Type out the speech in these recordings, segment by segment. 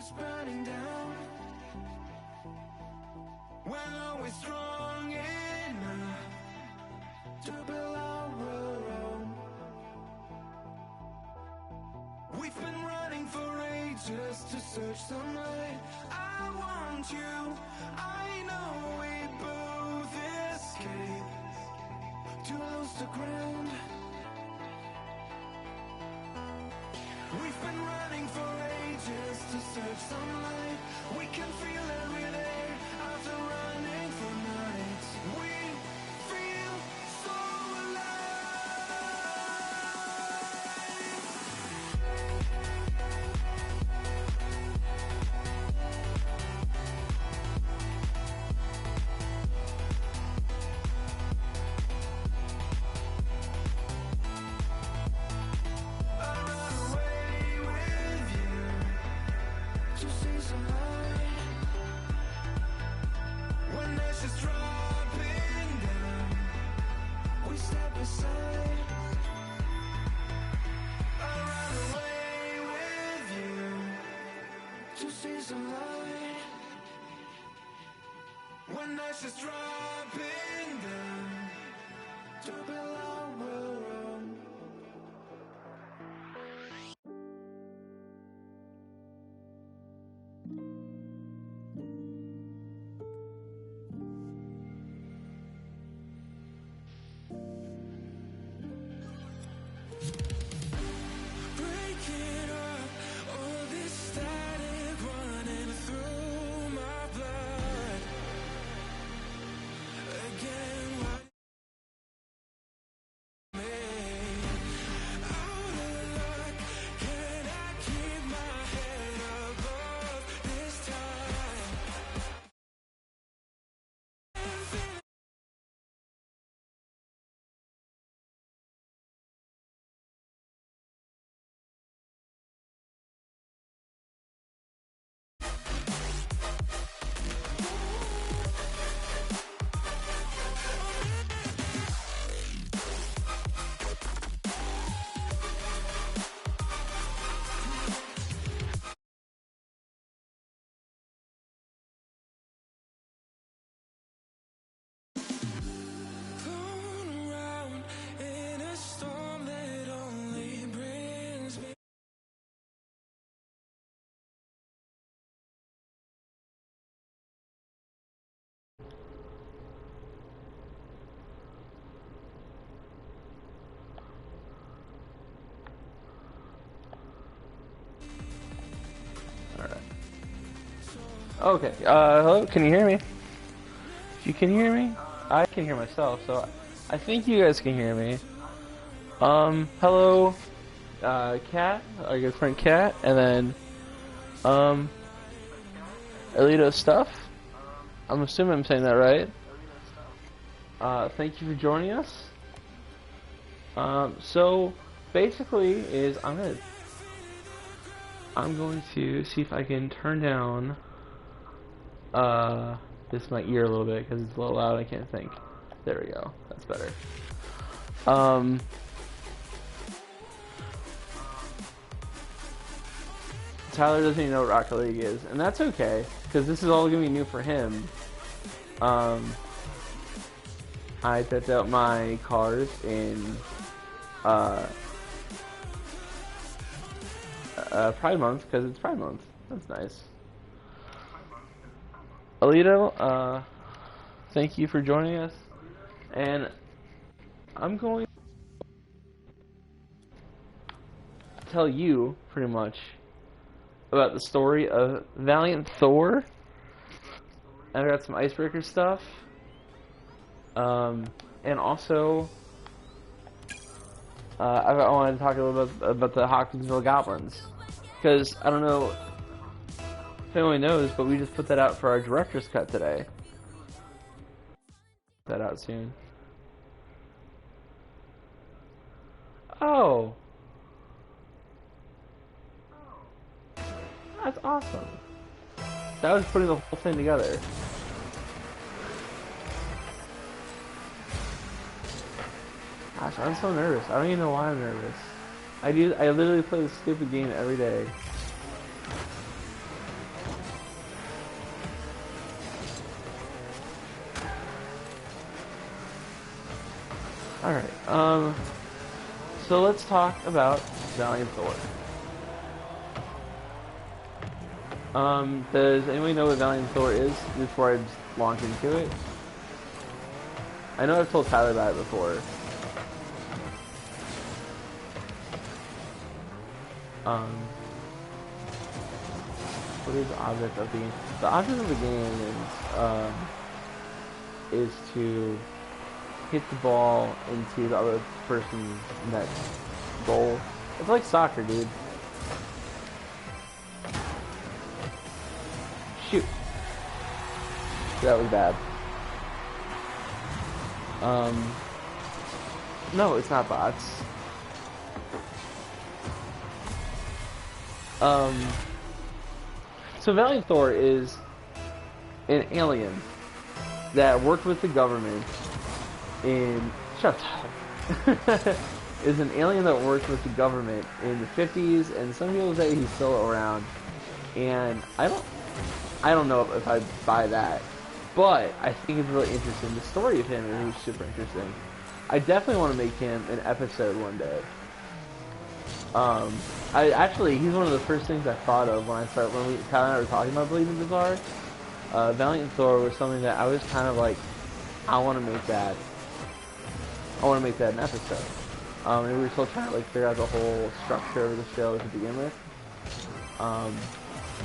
just burning down. We're always strong enough to build our own. We've been running for ages to search some light. I want you, I know we both escape to lose the ground. We've been running for ages to search some light. We can feel every day after running for nights. We feel so just dropping down, we step aside. I'll run away with you to see some light. When that's just dropping down to build our world. Okay, hello, can you hear me? If you can hear me, I can hear myself, so I think you guys can hear me. Hello, Kat, our good friend Kat, and then, Alito Stuff. I'm assuming I'm saying that right. Thank you for joining us. So, basically, is I'm going to see if I can turn down this my ear a little bit because it's a little loud. I can't think. There we go. That's better. Tyler doesn't even know what Rocket League is, and that's okay because this is all gonna be new for him. I picked out my cars in Pride Month because it's Pride Month. That's nice. Alito, thank you for joining us, and I'm going to tell you pretty much about the story of Valiant Thor. I've got some icebreaker stuff, and also I wanted to talk a little bit about the Hawkinsville Goblins, because I don't know if anyone knows, but we just put that out for our director's cut today. Put that out soon. Oh, that's awesome. That was putting the whole thing together. Gosh, I'm so nervous. I don't even know why I'm nervous. I literally play this stupid game every day. Alright, so let's talk about Valiant Thor. Does anyone know what Valiant Thor is before I just launch into it? I know I've told Tyler about it before. What is the object of the game? The object of the game is to hit the ball into the other person's net goal. It's like soccer, dude. Shoot. That was bad. No, it's not bots. So Valiant Thor is an alien that worked with the government in... Shut up. Is an alien that worked with the government in the 50s, and some people say he's still around. And I don't know if I buy that, but I think it's really interesting. The story of him is super interesting. I definitely want to make him an episode one day. He's one of the first things I thought of when Tyler and I were talking about Bleeding Bazaar. Valiant Thor was something that I was kind of like, I want to make that an episode. And we were still trying to like figure out the whole structure of the show to begin with. And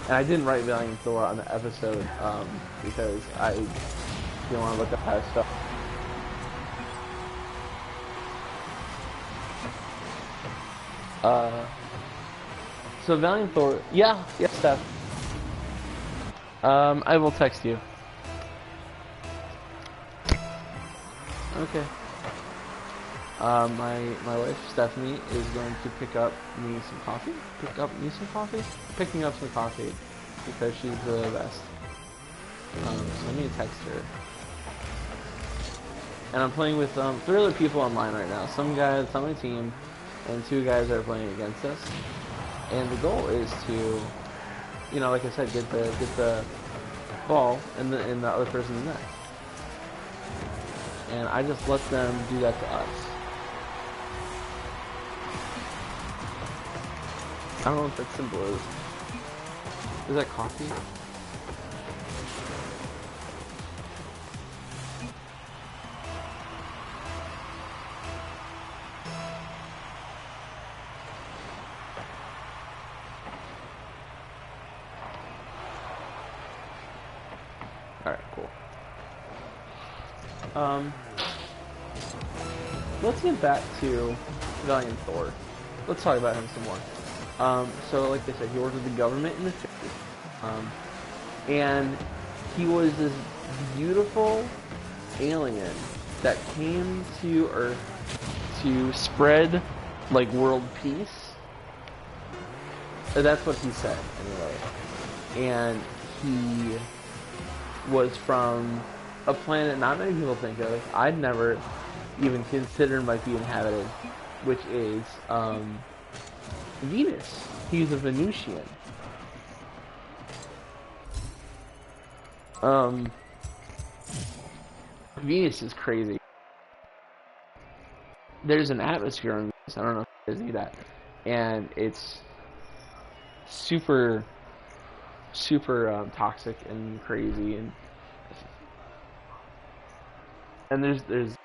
I didn't write Valiant Thor on the episode, because I didn't want to look up how stuff. So Valiant Thor, yeah, Steph. I will text you. Okay. My wife Stephanie is going to pick up me some coffee. Picking up some coffee because she's the best. So I need to text her. And I'm playing with 3 other people online right now. Some guys on my team, and 2 guys are playing against us. And the goal is to, you know, like I said, get the ball in the other person's net. And I just let them do that to us. I don't know what that symbol is. Is that coffee? Alright, cool. Let's get back to Valiant Thor. Let's talk about him some more. So like I said, he worked with the government in the 50s. And he was this beautiful alien that came to Earth to spread, like, world peace. That's what he said, anyway. And he was from a planet not many people think of. I'd never even considered might be inhabited, which is, Venus. He's a Venusian. Venus is crazy. There's an atmosphere on Venus. I don't know if you guys knew that. And it's super toxic and crazy, and there's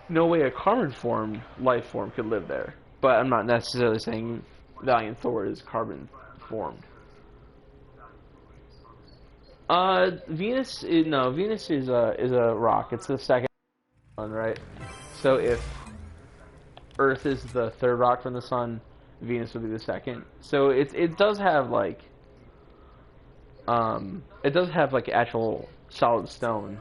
no way a carbon formed life form could live there. But I'm not necessarily saying Valiant Thor is carbon formed. Venus is a rock. It's the second one, right? So if Earth is the 3rd rock from the sun, Venus would be the 2nd. So it does have like actual solid stone.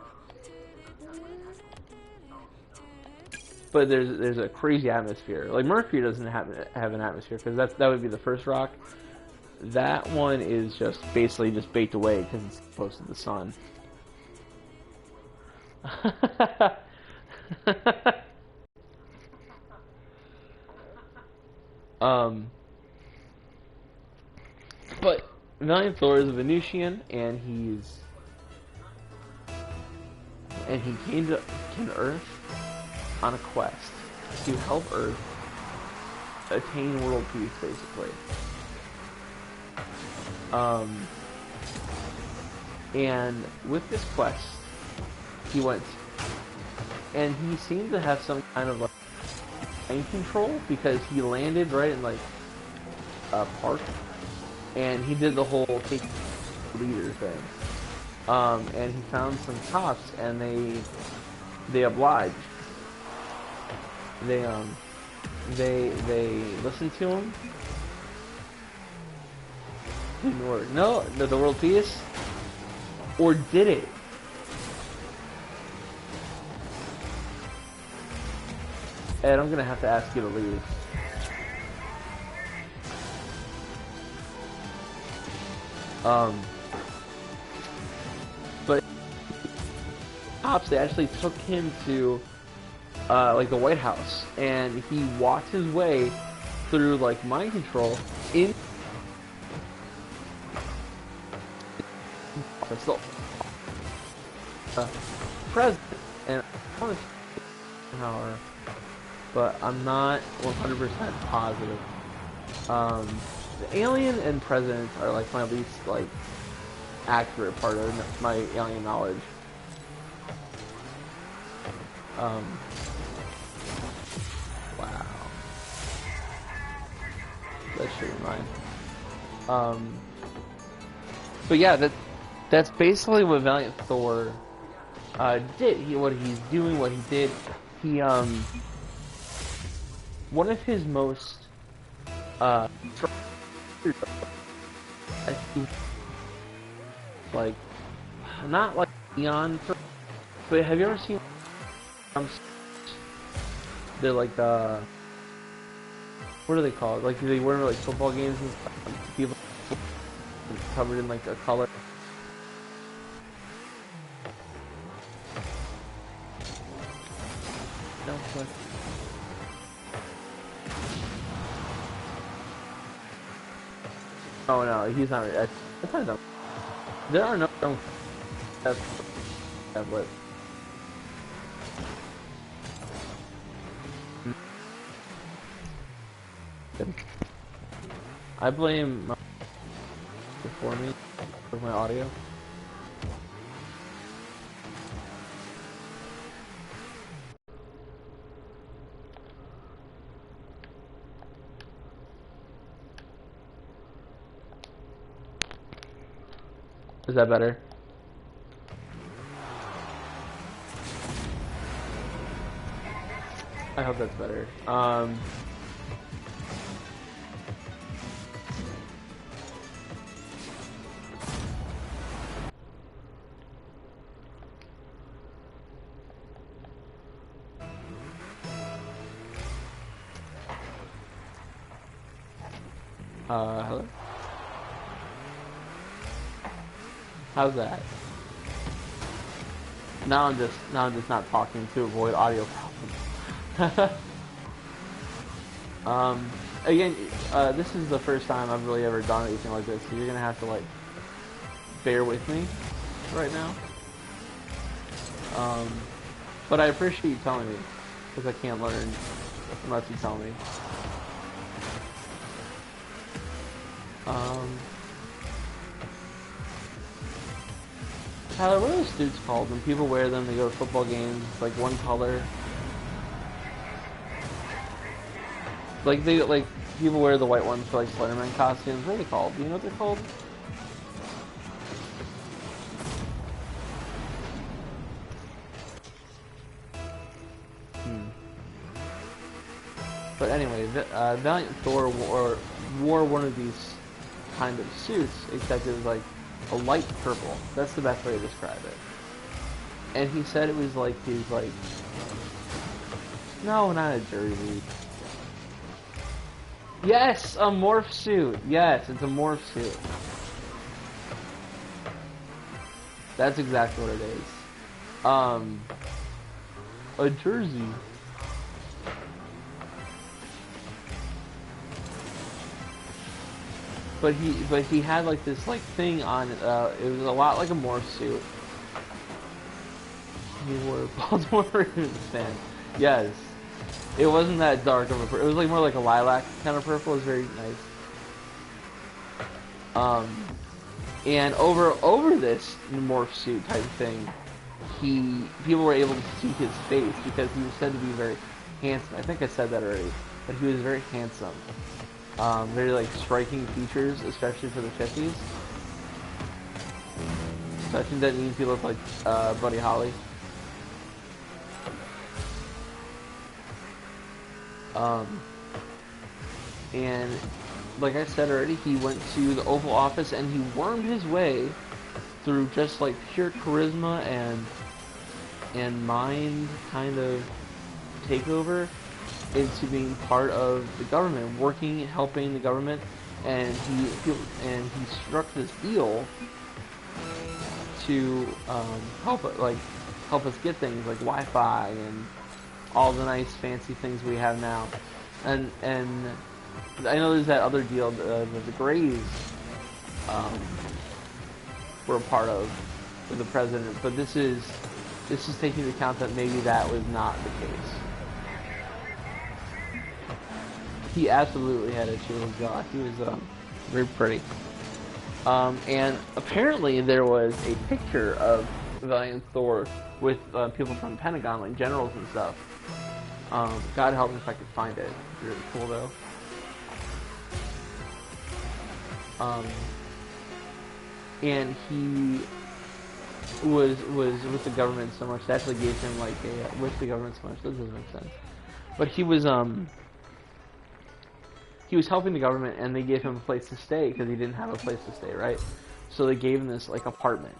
But there's a crazy atmosphere. Like Mercury doesn't have an atmosphere because that would be the 1st rock. That one is just basically just baked away because it's close to the sun. But Valiant Thor is a Venusian, and he came to Earth on a quest to help Earth attain world peace, basically. And with this quest, he went, and he seemed to have some kind of like mind control because he landed right in like a park, and he did the whole take leader thing. And he found some cops, and they obliged. They listened to him. No, the world peace, or did it? Ed, I'm gonna have to ask you to leave. But cops, they actually took him to like the White House, and he walked his way through like mind control in the president, and I want to power, but I'm not 100% positive. The alien and presidents are like my least like accurate part of my alien knowledge. Wow. That should be mine. But yeah, that's basically what Valiant Thor did. What he's doing, what he did. He one of his most I think, like, not like neon, but have you ever seen they're like what are they called? Like, they wear like football games and stuff. People covered in like a color. No, but oh no, he's not. That's not dumb. There are no dumb. Tablet. I blame my before me with my audio. Is that better? I hope that's better. Hello? How's that? Now I'm just not talking to avoid audio problems. Again, this is the first time I've really ever done anything like this, so you're gonna have to like bear with me right now. But I appreciate you telling me, because I can't learn unless you tell me. Tyler, what are those suits called when people wear them to go to football games? It's like one color. Like people wear the white ones for like Spider-Man costumes. What are they called? Do you know what they're called? But anyway, Valiant Thor wore one of these kind of suits, except it was like a light purple. That's the best way to describe it. And he said it was like his like, no, not a jersey. Yes, a morph suit. Yes, it's a morph suit. That's exactly what it is. A jersey. But he had like this like thing on. It was a lot like a morph suit. He wore a Baltimore Ravens fan. Yes. It wasn't that dark of a purple. It was like more like a lilac kind of purple. It was very nice. And over this morph suit type thing, people were able to see his face because he was said to be very handsome. I think I said that already, but he was very handsome. Very like striking features, especially for the 50s. So I think that means he looked like Buddy Holly. And like I said already, he went to the Oval Office and he wormed his way through just like pure charisma and mind kind of takeover into being part of the government, working, helping the government, and he struck this deal to help us get things like Wi-Fi and all the nice fancy things we have now, and I know there's that other deal that the Greys were a part of with the president, but this is taking into account that maybe that was not the case. He absolutely had a chiseled jaw. He was very pretty. And apparently there was a picture of Valiant Thor with people from the Pentagon, like generals and stuff. God help me if I could find it. It's really cool though. And he was with the government so much. They actually gave him like a with the government so much. That doesn't make sense. But he was helping the government, and they gave him a place to stay because he didn't have a place to stay, right? So they gave him this like apartment,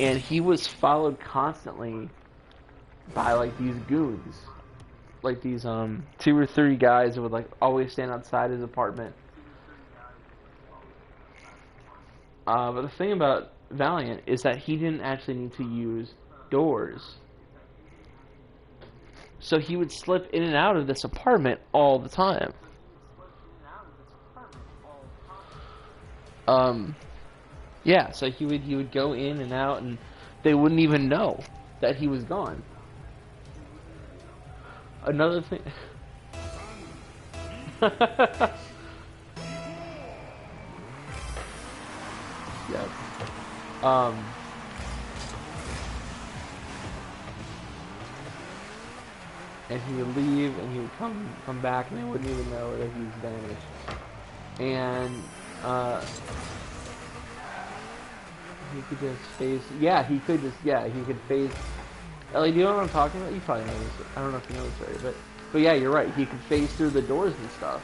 and he was followed constantly by like these goons, like these 2 or 3 guys that would like always stand outside his apartment. But the thing about Valiant is that he didn't actually need to use doors. So he would slip in and out of this apartment all the time. Yeah, so he would go in and out, and they wouldn't even know that he was gone. Another thing. Yes. And he would leave, and he would come back, and they wouldn't even know that he was vanished. And he could just phase. Yeah, he could just. Yeah, he could phase. Ellie, do you know what I'm talking about? You probably know this. I don't know if you know this already, but yeah, you're right. He could phase through the doors and stuff.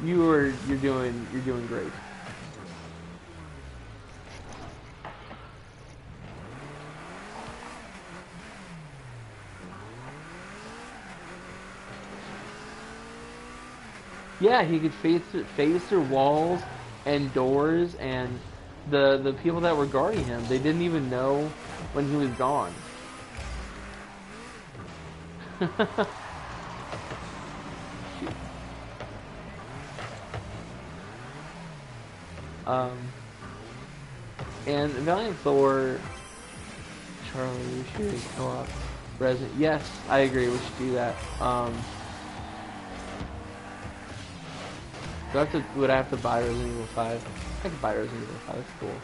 You're doing great. Yeah, he could phase through walls and doors, and the people that were guarding him, they didn't even know when he was gone. And Valiant Thor, Charlie, we should co-op Resident. Yes, I agree. We should do that. Would I have to buy Resident Evil 5? I could buy Resident Evil 5. That's cool.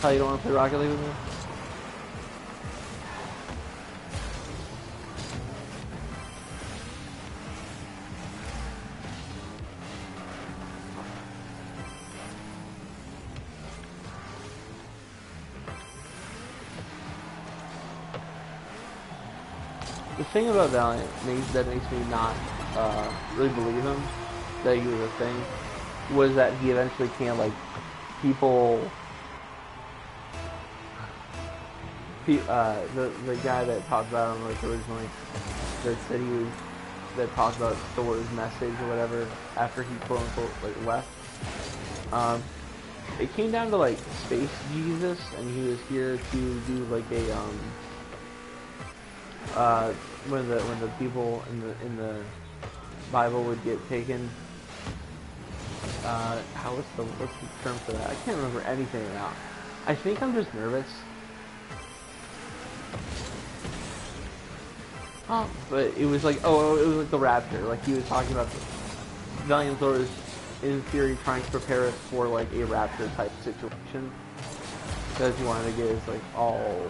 How, you don't want to play Rocket League with me? The thing about Valiant that makes me not really believe him that he was a thing was that he eventually can't, like, people. The guy that talked about him like originally, that said he was, that talked about Thor's message or whatever after he quote unquote like left. It came down to like Space Jesus, and he was here to do like a when the people in the Bible would get taken, what's the term for that? I can't remember anything now. I think I'm just nervous. But it was like, it was like the Raptor. Like he was talking about Valiant Thor is, in theory, trying to prepare us for like a Raptor type situation. Because he wanted to get us like all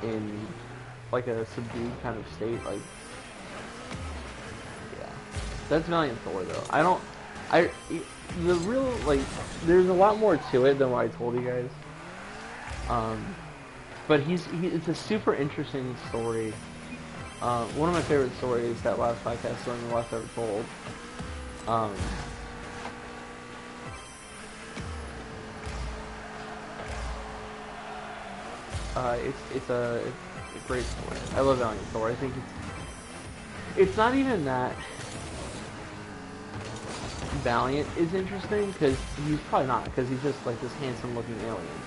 in like a subdued kind of state. Like, yeah, that's Valiant Thor though. The real, like, there's a lot more to it than what I told you guys. But it's a super interesting story. One of my favorite stories that last podcast, one of the last ever told. It's a great story. I love Valiant Thor. I think it's not even that Valiant is interesting, because he's probably not, because he's just like this handsome looking alien.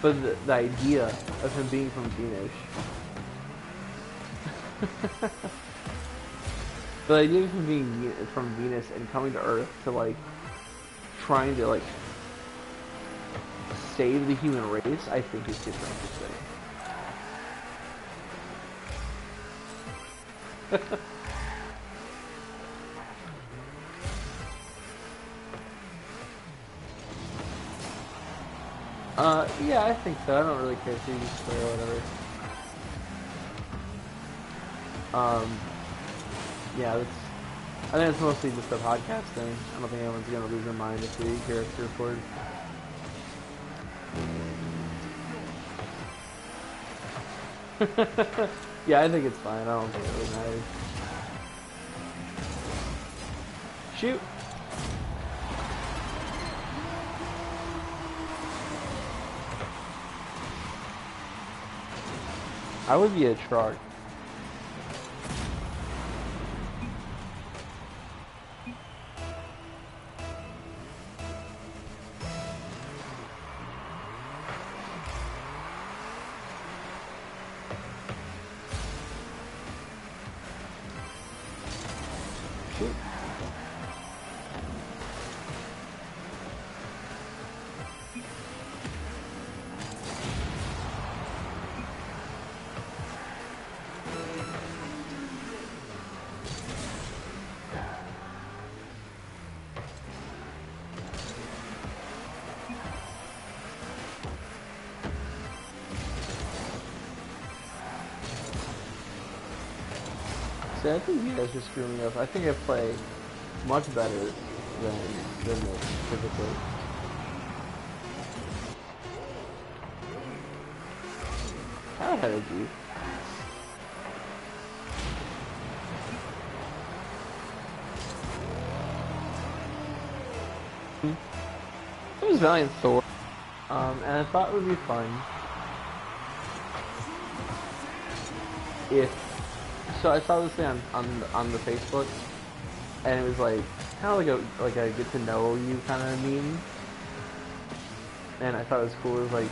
But the idea of him being from Venus, the idea of him being from Venus and coming to Earth to like trying to like save the human race, I think is super interesting. Yeah, I think so. I don't really care if you use swear or whatever. Yeah, I think it's mostly just a podcast thing. I don't think anyone's gonna lose their mind if we hear us record. Yeah, I think it's fine. I don't think it really matters. Shoot! I would be a Trark. Shoot. See, I think you guys are screwing me up. I think I play much better than this typically. How ahead of you? It was Valiant Thor, and I thought it would be fun if. So I saw this thing on the Facebook, and it was like kind of like a get to know you kind of meme, and I thought it was cool. It was like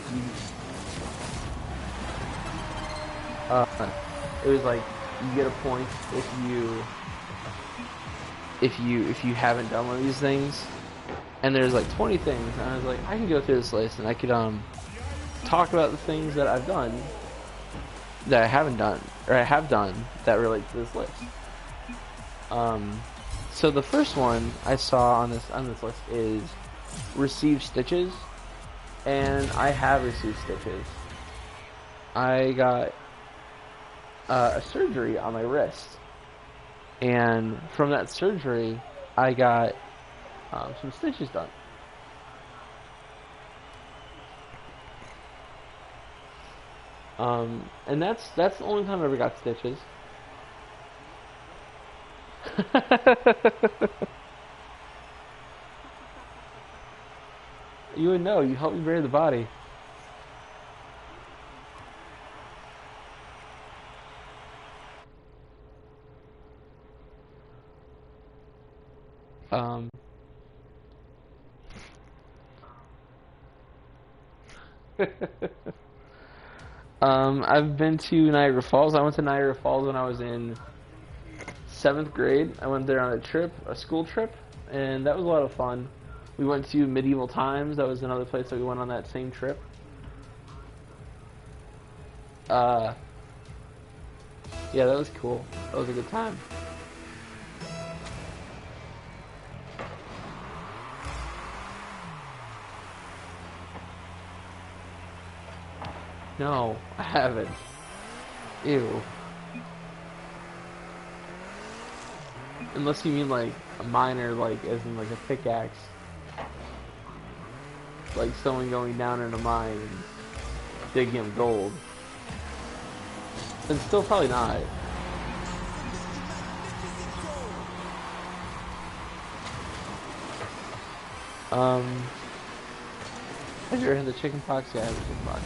it was like you get a point if you haven't done one of these things, and there's like 20 things, and I was like, I can go through this list and I could talk about the things that I've done that I haven't done, or I have done, that relate to this list. So the first one I saw on this list is receive stitches, and I have received stitches. I got a surgery on my wrist, and from that surgery, I got some stitches done. And that's the only time I ever got stitches. You would know. You helped me bury the body. I've been to Niagara Falls. I went to Niagara Falls when I was in 7th grade. I went there on a trip, a school trip, and that was a lot of fun. We went to Medieval Times. That was another place that we went on that same trip. Yeah, that was cool. That was a good time. No, I haven't. Ew. Unless you mean like a miner, like as in like a pickaxe. Like someone going down in a mine and digging up gold. Then still probably not. Have you ever had the chicken pox? Yeah, I had the chicken pox.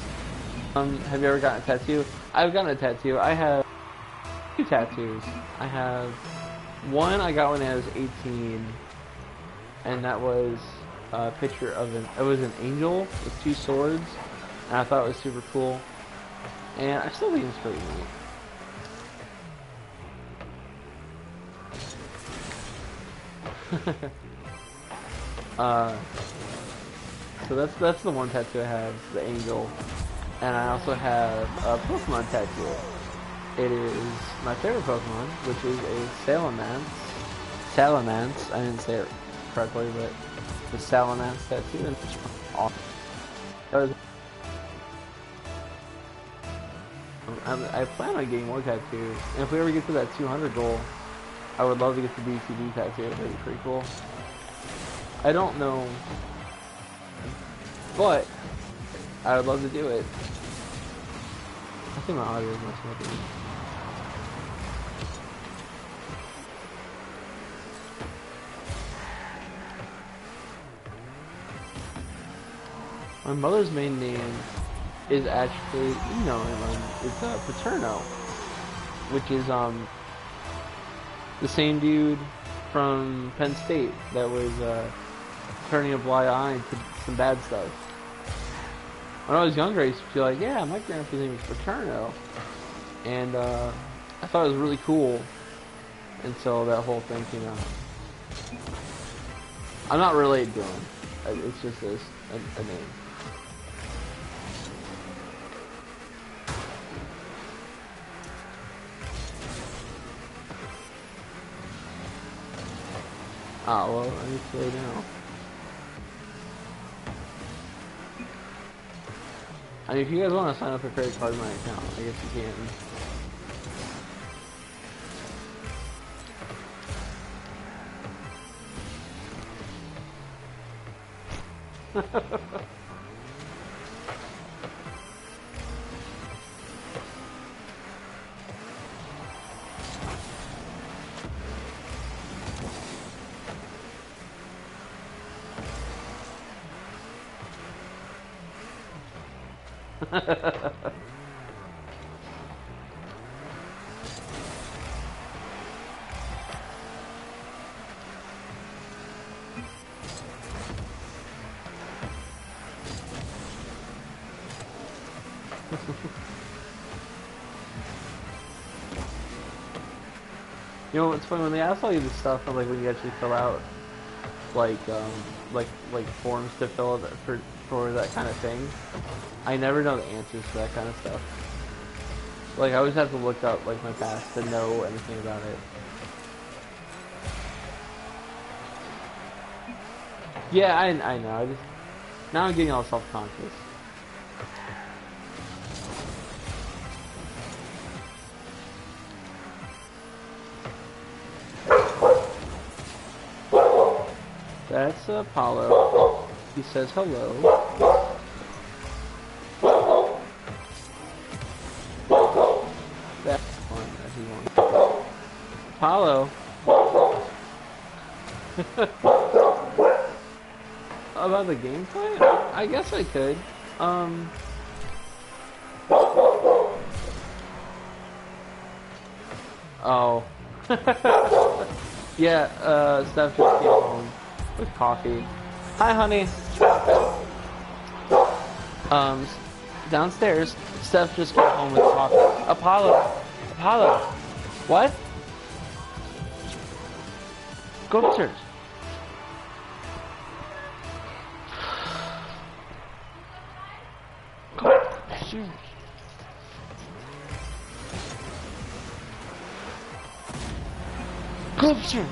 Have you ever gotten a tattoo? I've gotten a tattoo. I have 2 tattoos. I have one, I got when I was 18, and that was a picture of it was an angel with 2 swords, and I thought it was super cool. And I still think it's pretty neat. So that's the one tattoo I have, the angel. And I also have a Pokemon tattoo. It is my favorite Pokemon, which is a Salamence. Salamence, I didn't say it correctly, but the Salamence tattoo. And it's awesome. I plan on getting more tattoos. And if we ever get to that 200 goal, I would love to get the BCD tattoo. That'd be pretty cool. I don't know, but I would love to do it. I think my audio is messing up again. My mother's main name is actually, you know, it's Paterno, which is the same dude from Penn State that was turning a blind eye to some bad stuff. When I was younger, I used to feel like, yeah, my grandpa's name is Paterno, and I thought it was really cool until that whole thing came out. I'm not related to him. It's just a name. Ah, well, I need to lay down. I mean, if you guys want to sign up for credit card in my account, I guess you can. You know what's funny, when they ask all you this stuff, like when you actually fill out like forms to fill out for that kind of thing, I never know the answers to that kind of stuff. Like I always have to look up like my past to know anything about it. Yeah, I know. I just now I'm getting all self-conscious. That's Apollo. He says hello. That's fun, everyone. Apollo. About the gameplay? I guess I could. Oh. Yeah, Steph just came home with coffee. Hi, honey. Downstairs, Steph just came home with coffee. Apollo. What? Go upstairs. Go upstairs. Go upstairs.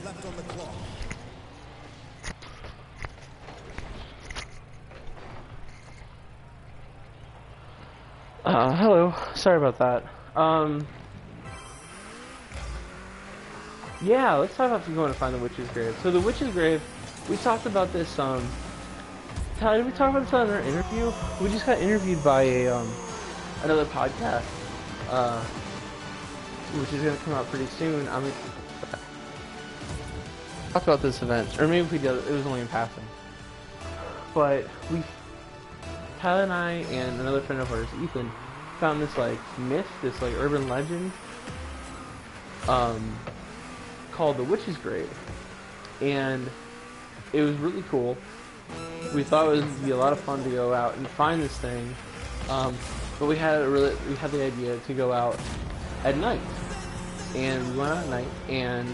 Left on the clock. Hello. Sorry about that. Yeah, let's talk about going to find the witch's grave. So the witch's grave, we talked about this, Tyler, did we talk about this on our interview? We just got interviewed by a, another podcast, which is gonna come out pretty soon. I mean, talked about this event, or maybe if we did, it was only in passing. But Tyler and I and another friend of ours, Ethan, found this like myth, this like urban legend, called the Witch's Grave, and it was really cool. We thought it would be a lot of fun to go out and find this thing, but we had the idea to go out at night, and we went out at night and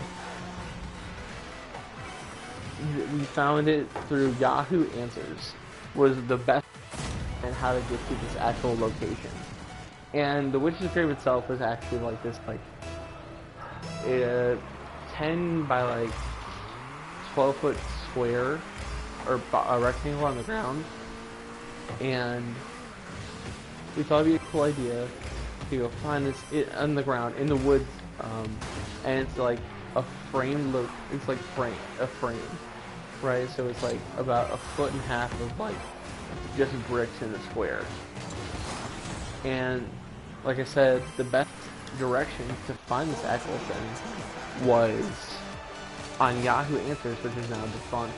we found it through Yahoo Answers, was the best and how to get to this actual location. And the Witch's Grave itself was actually like this, like 10 by like 12-foot square or a rectangle on the ground, and we thought it'd be a cool idea to go find this on the ground in the woods, and it's like a frame look. It's like a frame, right? So it's like about 1.5 feet of like just bricks in a square. And like I said, the best direction to find this actual thing was on Yahoo Answers, which is now defunct.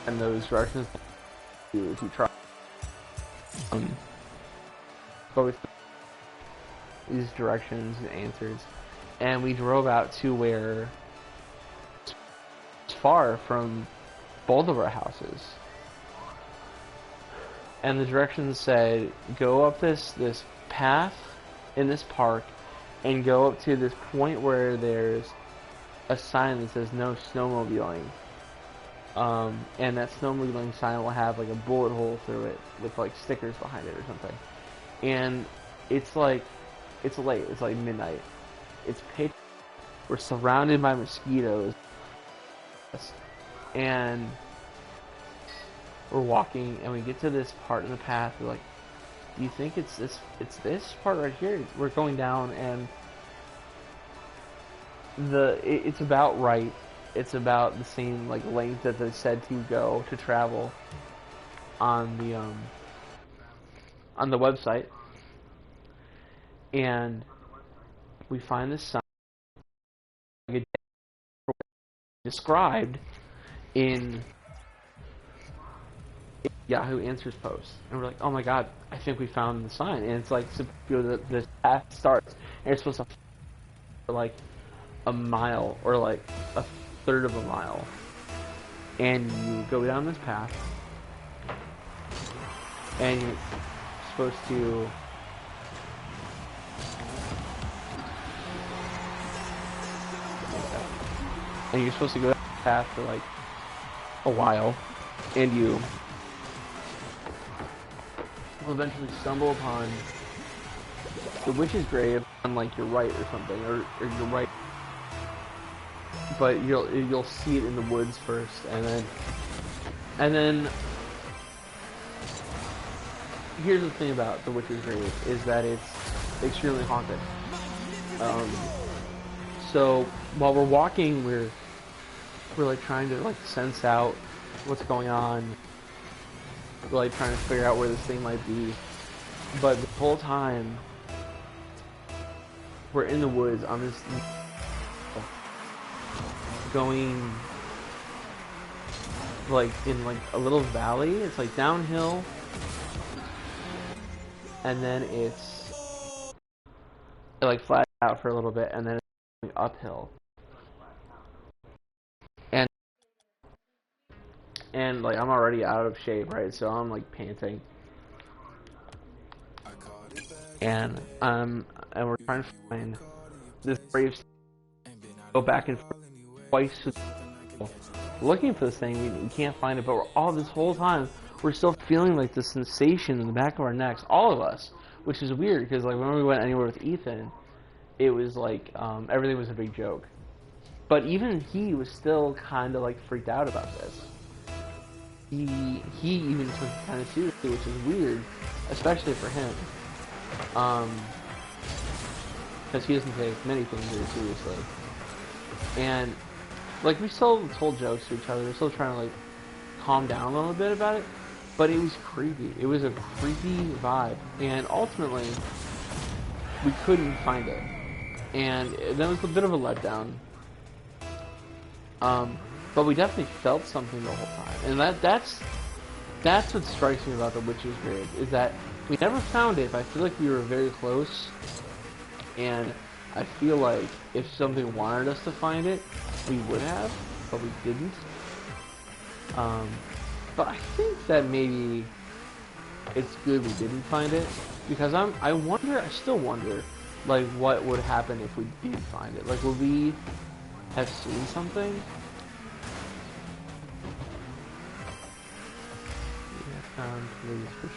And those directions, if you try, both these directions and answers, and we drove out to where it's far from both of our houses. And the directions said, go up this path in this park and go up to this point where there's a sign that says no snowmobiling. And that snowmobiling sign will have like a bullet hole through it with like stickers behind it or something. And it's like, it's late, it's like midnight. It's pitch. We're surrounded by mosquitoes. And we're walking, and we get to this part in the path. We're like, "Do you think it's this part right here?" We're going down, and it's about right. It's about the same like length that they said to travel on the website, and we find this sign like described in Yahoo Answers post, and we're like, oh my god, I think we found the sign. And it's like, so, you know, the path starts, and it's supposed to for like a mile or like 1/3 of a mile, and you go down this path, and you're supposed to go down the path for like a while, and you will eventually stumble upon the Witch's Grave on like your right or something, or your right, but you'll see it in the woods first, and then here's the thing about the Witch's Grave is that it's extremely haunted. So while we're walking, we're like trying to like sense out what's going on, like trying to figure out where this thing might be. But the whole time, we're in the woods on this going like in like a little valley. It's like downhill, and then it like flat out for a little bit, and then it's going uphill. And like I'm already out of shape, right? So I'm like panting, and we're trying to find this brave. Go back and forth twice, looking for this thing. We can't find it, but we're all this whole time we're still feeling like the sensation in the back of our necks, all of us, which is weird because like when we went anywhere with Ethan, it was like everything was a big joke, but even he was still kind of like freaked out about this. He even took it kind of seriously, which is weird, especially for him, because he doesn't take many things very seriously. And like we still told jokes to each other, we're still trying to like calm down a little bit about it, but it was creepy. It was a creepy vibe, and ultimately we couldn't find it, and that was a bit of a letdown. But we definitely felt something the whole time, and that's what strikes me about the Witch's Grave, is that we never found it, but I feel like we were very close, and I feel like if something wanted us to find it, we would have, but we didn't. But I think that maybe it's good we didn't find it, because I still wonder, like, what would happen if we did find it? Like, would we have seen something? Please, for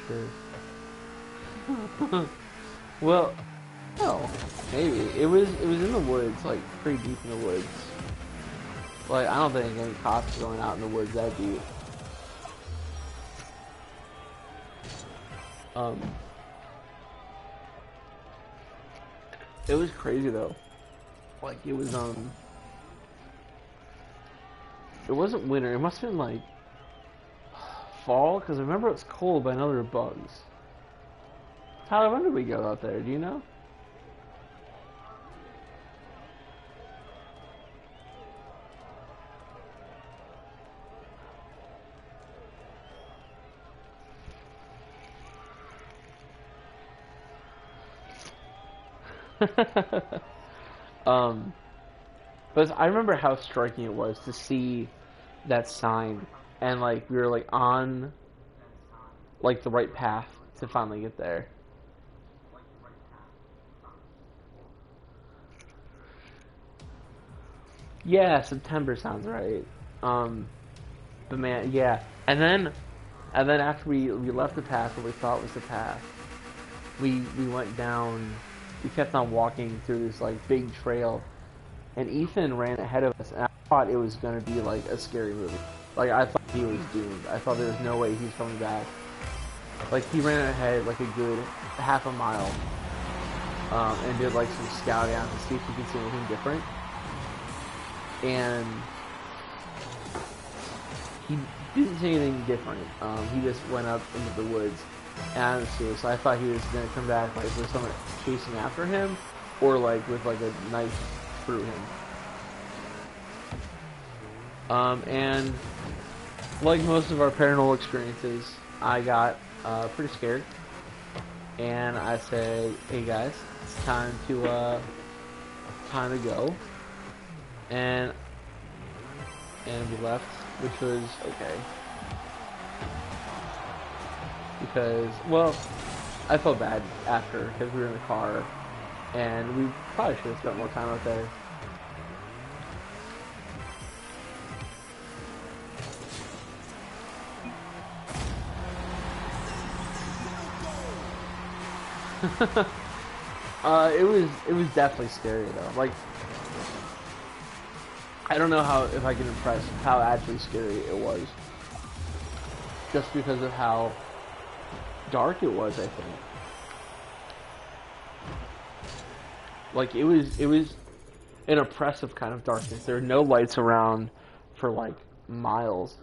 sure. Well, no, maybe it was in the woods, like pretty deep in the woods. Like I don't think any cops are going out in the woods that deep. It was crazy though. Like it was it wasn't winter. It must have been like fall, because I remember it was cold, but I know there were bugs. Tyler, when did we go out there? Do you know? But I remember how striking it was to see that sign, and like we were like on like the right path to finally get there. Yeah, September sounds right. But man, yeah. And then after we left the path, what we thought was the path, we went down. We kept on walking through this like big trail, and Ethan ran ahead of us, and I thought it was gonna be like a scary movie. Like I thought he was doomed. I thought there was no way he was coming back. Like he ran ahead like a good half a mile, and did like some scouting out to see if he could see anything different. And he didn't see anything different. He just went up into the woods, and so I thought he was gonna come back like with someone chasing after him, or like with like a knife through him. And like most of our paranormal experiences, I got pretty scared, and I said, "Hey guys, it's time to go," and we left, which was okay, because well, I felt bad after because we were in the car, and we probably should have spent more time out there. It was definitely scary though. Like I don't know if I can impress how actually scary it was, just because of how dark it was. I think like it was an oppressive kind of darkness. There were no lights around for like miles.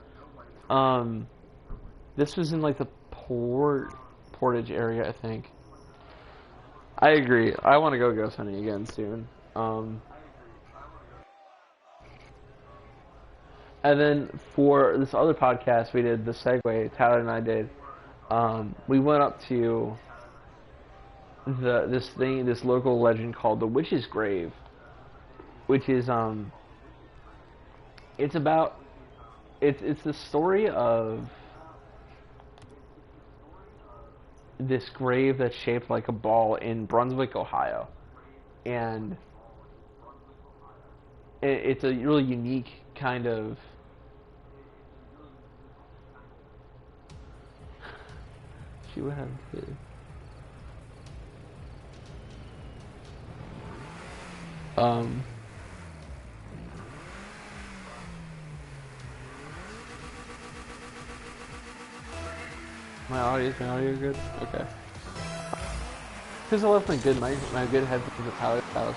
This was in like the Portage area, I think. I agree. I want to go ghost hunting again soon. And then for this other podcast we did, the Segway, Tyler and I did, we went up to this local legend called the Witch's Grave, which is it's the story of this grave that's shaped like a ball in Brunswick, Ohio, and it's a really unique kind of she would have to. My audio good? Okay. Because I left my good headphones at Tyler's house.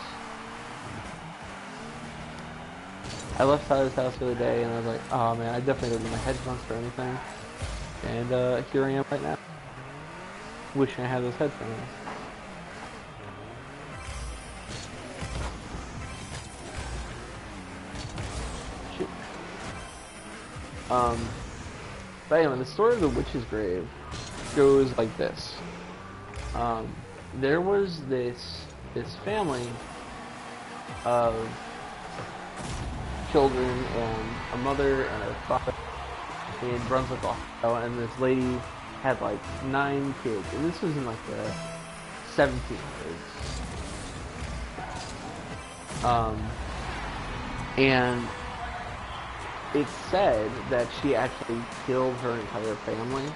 I left Tyler's house the other day and I was like, oh man, I definitely don't need my headphones for anything. And here I am right now. Wishing I had those headphones. Shoot. But anyway, the story of the Witch's Grave goes like this. There was this family of children and a mother and a father in Brunswick, Ohio, and this lady had like 9 kids, and this was in like the 1700s. And it's said that she actually killed her entire family.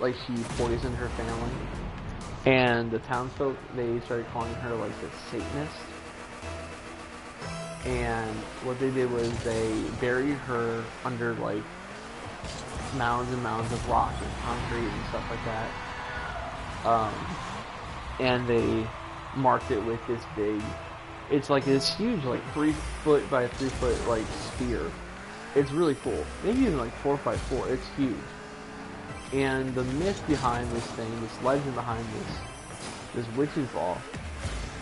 Like she poisoned her family. And the townsfolk, they started calling her like the Satanist. And what they did was they buried her under like mounds and mounds of rock and concrete and stuff like that. And they marked it with this big, it's like this huge, like 3 foot by 3 foot like spear. It's really cool. Maybe even like 4 by 4. It's huge. And the myth behind this thing, this legend behind this witch's ball,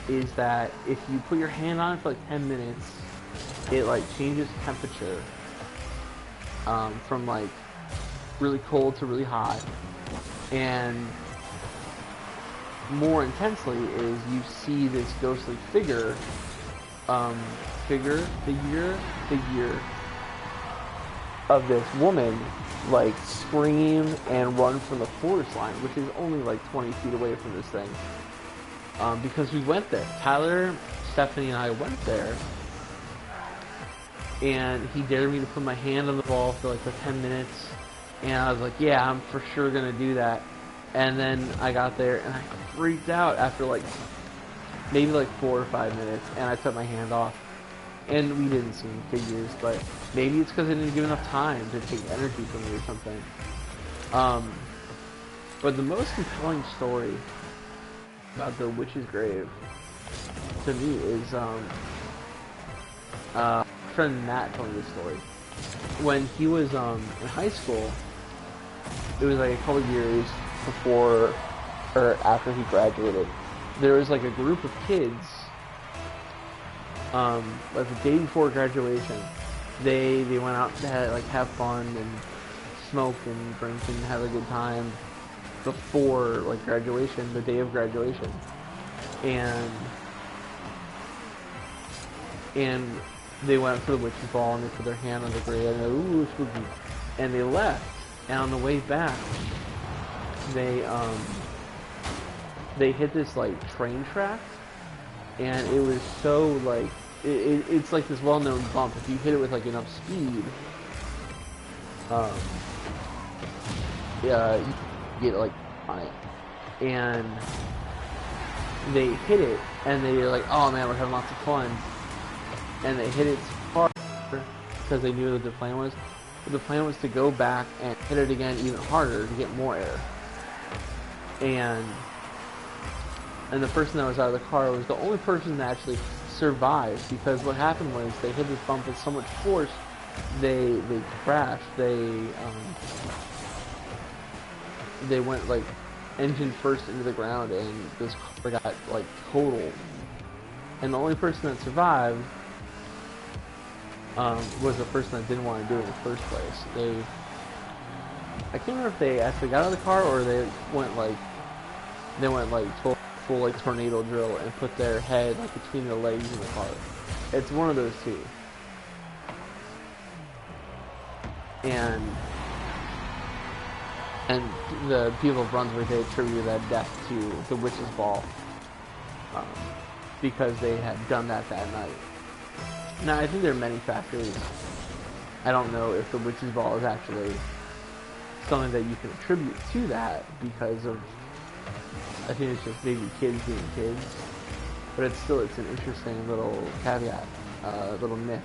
is that if you put your hand on it for like 10 minutes, it like changes temperature from like really cold to really hot, and more intensely is you see this ghostly figure of this woman like scream and run from the forest line, which is only like 20 feet away from this thing. Because we went there. Tyler, Stephanie, and I went there, and he dared me to put my hand on the ball for like the 10 minutes, and I was like, yeah, I'm for sure gonna do that. And then I got there, and I freaked out after like maybe like 4 or 5 minutes, and I took my hand off. And we didn't see any figures, but maybe it's because I didn't give enough time to take energy from me or something. But the most compelling story about the Witch's Grave to me is friend Matt told me this story. When he was in high school, it was like a couple years before or after he graduated, there was like a group of kids, like the day before graduation, they went out to have fun and smoke and drink and have a good time before like graduation, the day of graduation, and they went up to the witch's ball and they put their hand on the grave and ooh, spooky, and they left. And on the way back, they hit this like train track, and it was so like it's like this well-known bump. If you hit it with like enough speed, yeah, you get like on it. And they hit it, and they're like, "Oh man, we're having lots of fun." And they hit it hard because they knew what the plan was. But the plan was to go back and hit it again even harder to get more air. And the person that was out of the car was the only person that actually survived, because what happened was they hit this bump with so much force they crashed. They went like engine first into the ground, and this car got like totaled. And the only person that survived was the person that didn't want to do it in the first place. I can't remember if they actually got out of the car or they went like full like tornado drill and put their head like between their legs in the car. It's one of those two. And the people of Brunswick, they attributed that death to the witch's ball, because they had done that night. Now, I think there are many factors. I don't know if the witch's ball is actually something that you can attribute to that, because of, I think it's just maybe kids being kids, but it's an interesting little caveat, little myth.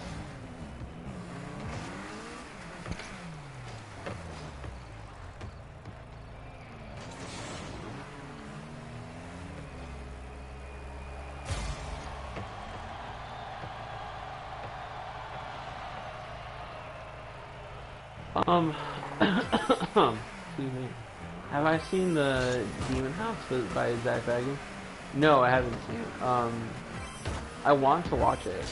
Excuse me. Have I seen the Demon House by Zach Bagans? No, I haven't seen it. I want to watch it.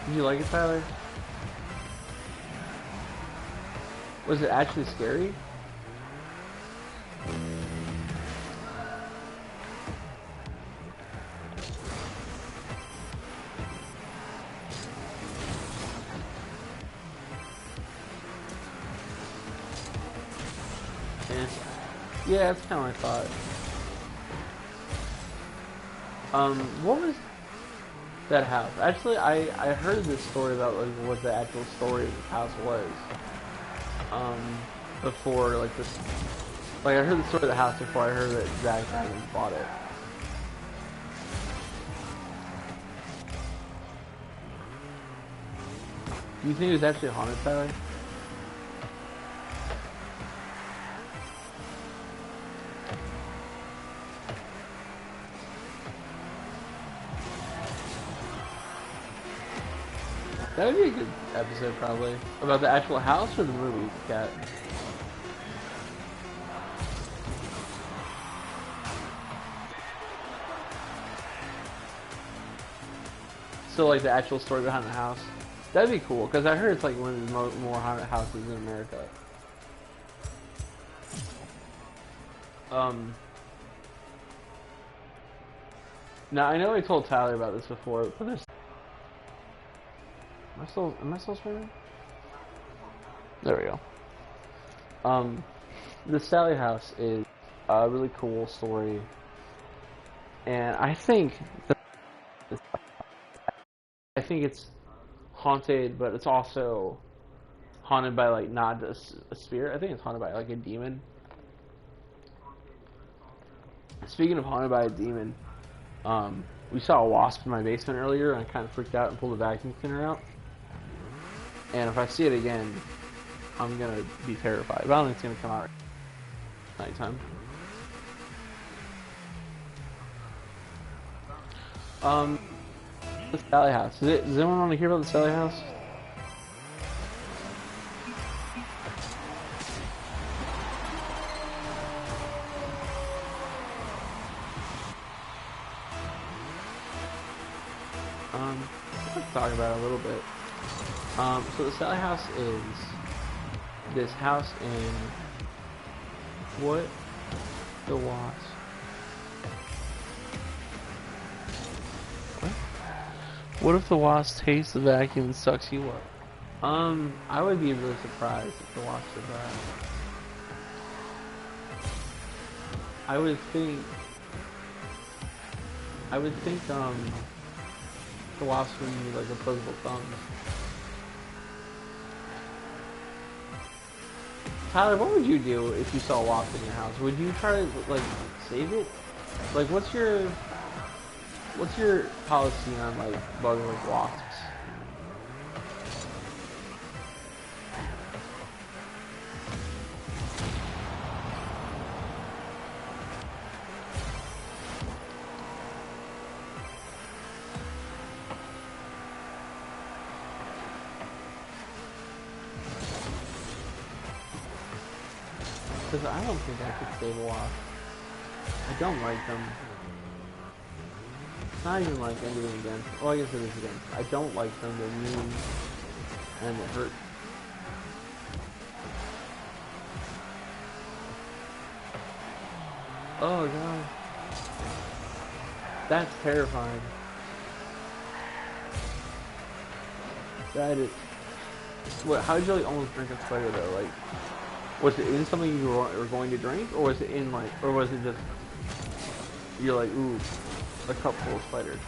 Did you like it, Tyler? Was it actually scary? Yeah, that's kind of what I thought. What was that house? Actually, I heard this story about like what the actual story of the house was. Before like this, like I heard the story of the house before I heard that Zach Bagans bought it. Do you think it was actually haunted, Tyler? That would be a good episode, probably. About the actual house or the movie, Cat? So, like, the actual story behind the house? That'd be cool, because I heard it's, like, one of the more haunted houses in America. Now, I know I told Tyler about this before, but there's... Am I still streaming? There we go. The Sally House is a really cool story, and I think it's haunted, but it's also haunted by like not a spirit. I think it's haunted by like a demon. Speaking of haunted by a demon, we saw a wasp in my basement earlier, and I kind of freaked out and pulled a vacuum cleaner out. And if I see it again, I'm gonna be terrified. But I don't think it's gonna come out at nighttime. The Sally House. Does anyone want to hear about the Sally House? Let's talk about it a little bit. So the Sally House is this house in what? The Wasp. What if the wasp tastes the vacuum and sucks you up? I would be really surprised if the wasp survived. I would think, the wasp would need like opposable thumbs. Tyler, what would you do if you saw a wasp in your house? Would you try to like save it? Like, what's your policy on like bugging with wasps? Because I don't think I could stable off. I don't like them. It's not even like anything against. Oh, I guess it is against. I don't like them. They're mean. And it hurts. Oh god. That's terrifying. That is... What, how did you like almost drink a spider though? Like, was it in something you were going to drink? Or was it in like, or was it just, you're like, ooh, a cup full of spiders?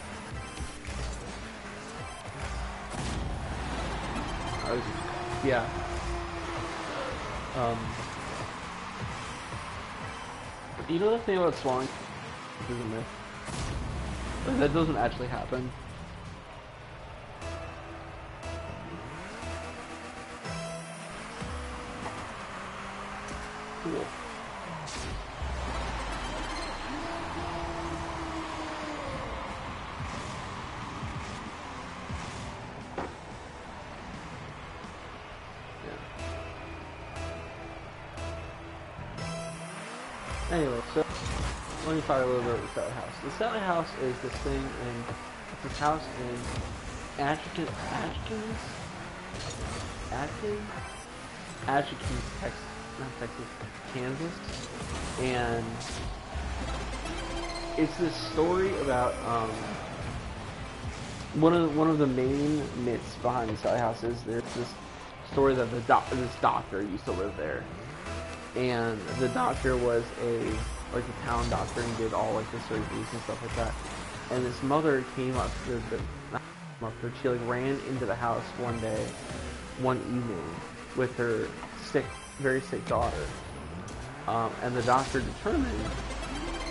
I was, yeah. You know the thing about swallowing? This is a myth. Like, that doesn't actually happen. Cool. Anyway, so let me talk a little bit about the Sallie House. The Sallie House is this thing in, it's this house in Atkins, Texas, not Texas, Kansas, and it's this story about one of the main myths behind the Sallie House is there's this story that this doctor used to live there. And the doctor was a town doctor and did all like the surgeries and stuff like that. And this mother came up to she like ran into the house one day, one evening, with her very sick daughter. And the doctor determined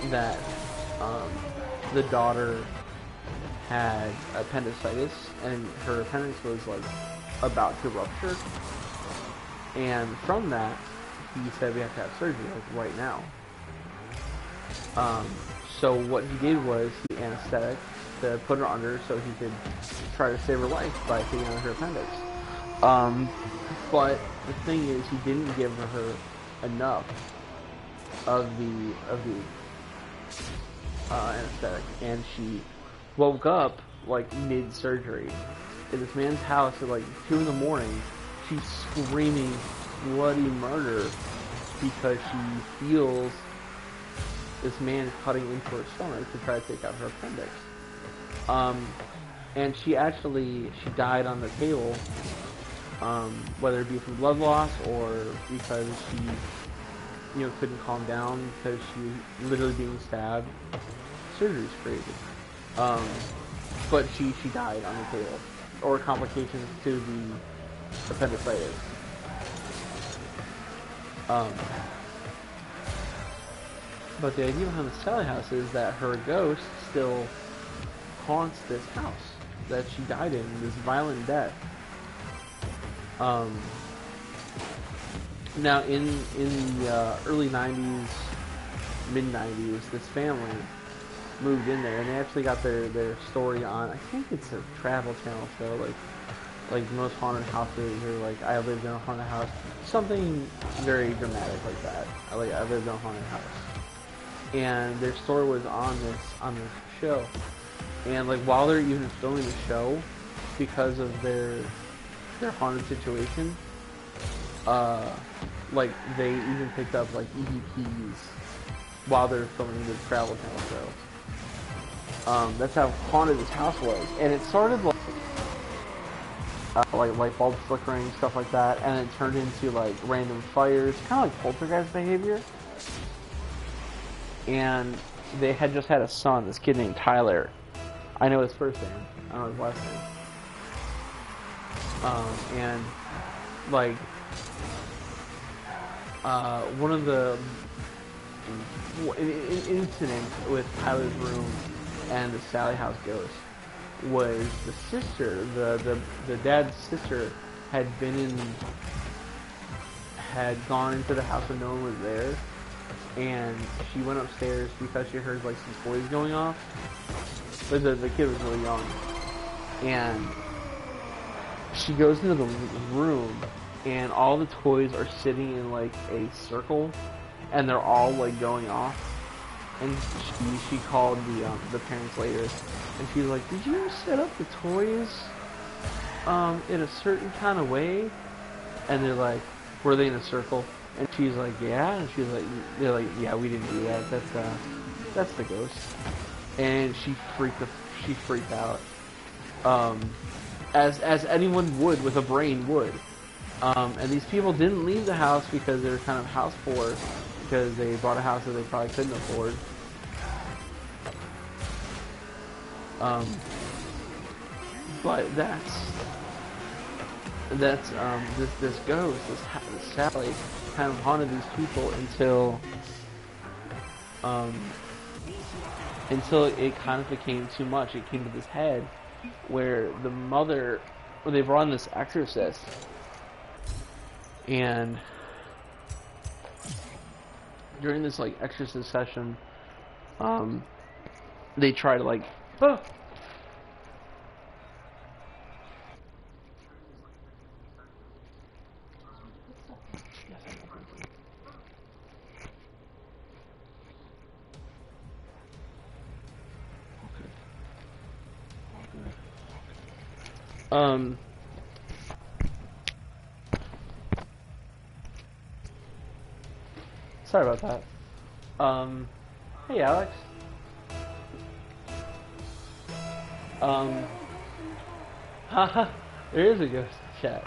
that the daughter had appendicitis and her appendix was like about to rupture. And from that, he said we have to have surgery like right now. So what he did was he anesthetic to put her under so he could try to save her life by taking out her appendix. But the thing is, he didn't give her enough of the anesthetic, and she woke up like mid-surgery in this man's house at like 2 in the morning. She's screaming bloody murder because she feels this man cutting into her stomach to try to take out her appendix. And she died on the table, whether it be from blood loss or because she, couldn't calm down because she was literally being stabbed. Surgery's crazy. But she died on the table, or complications to the appendicitis. But the idea behind the Sallie House is that her ghost still haunts this house that she died in, this violent death. Now in the early 90s, mid-90s, this family moved in there, and they actually got their story on, I think it's a Travel Channel show, like Most Haunted Houses, or like I Lived in a Haunted House, something very dramatic like that. I lived in a haunted house, and their story was on this show, and like while they're even filming the show, because of their haunted situation, like they even picked up like EVPs while they're filming the Travel Channel show. That's how haunted this house was, and it started like light bulbs flickering, stuff like that, and it turned into like random fires, kind of like poltergeist behavior. And they had just had a son, this kid named Tyler. I know his first name, I don't know his last name. And like one of the incident with Tyler's room and the Sallie House ghost was the sister, the dad's sister had gone into the house when no one was there, and she went upstairs because she heard like some toys going off. But the kid was really young, and she goes into the room, and all the toys are sitting in like a circle, and they're all like going off. And she called the parents later, and she's like, "Did you set up the toys in a certain kind of way?" And they're like, "Were they in a circle?" And she's like, "Yeah." And she's like, "They're like, yeah, we didn't do that. That's the ghost." And she freaked out, as anyone would with a brain would. And these people didn't leave the house because they were kind of house poor, because they bought a house that they probably couldn't afford. But that's this ghost, this Sally, kind of haunted these people until it kind of became too much. It came to this head where they brought in this exorcist, and during this like exorcist session, they try to like sorry about that. Hey Alex. Haha, there is a ghost chat.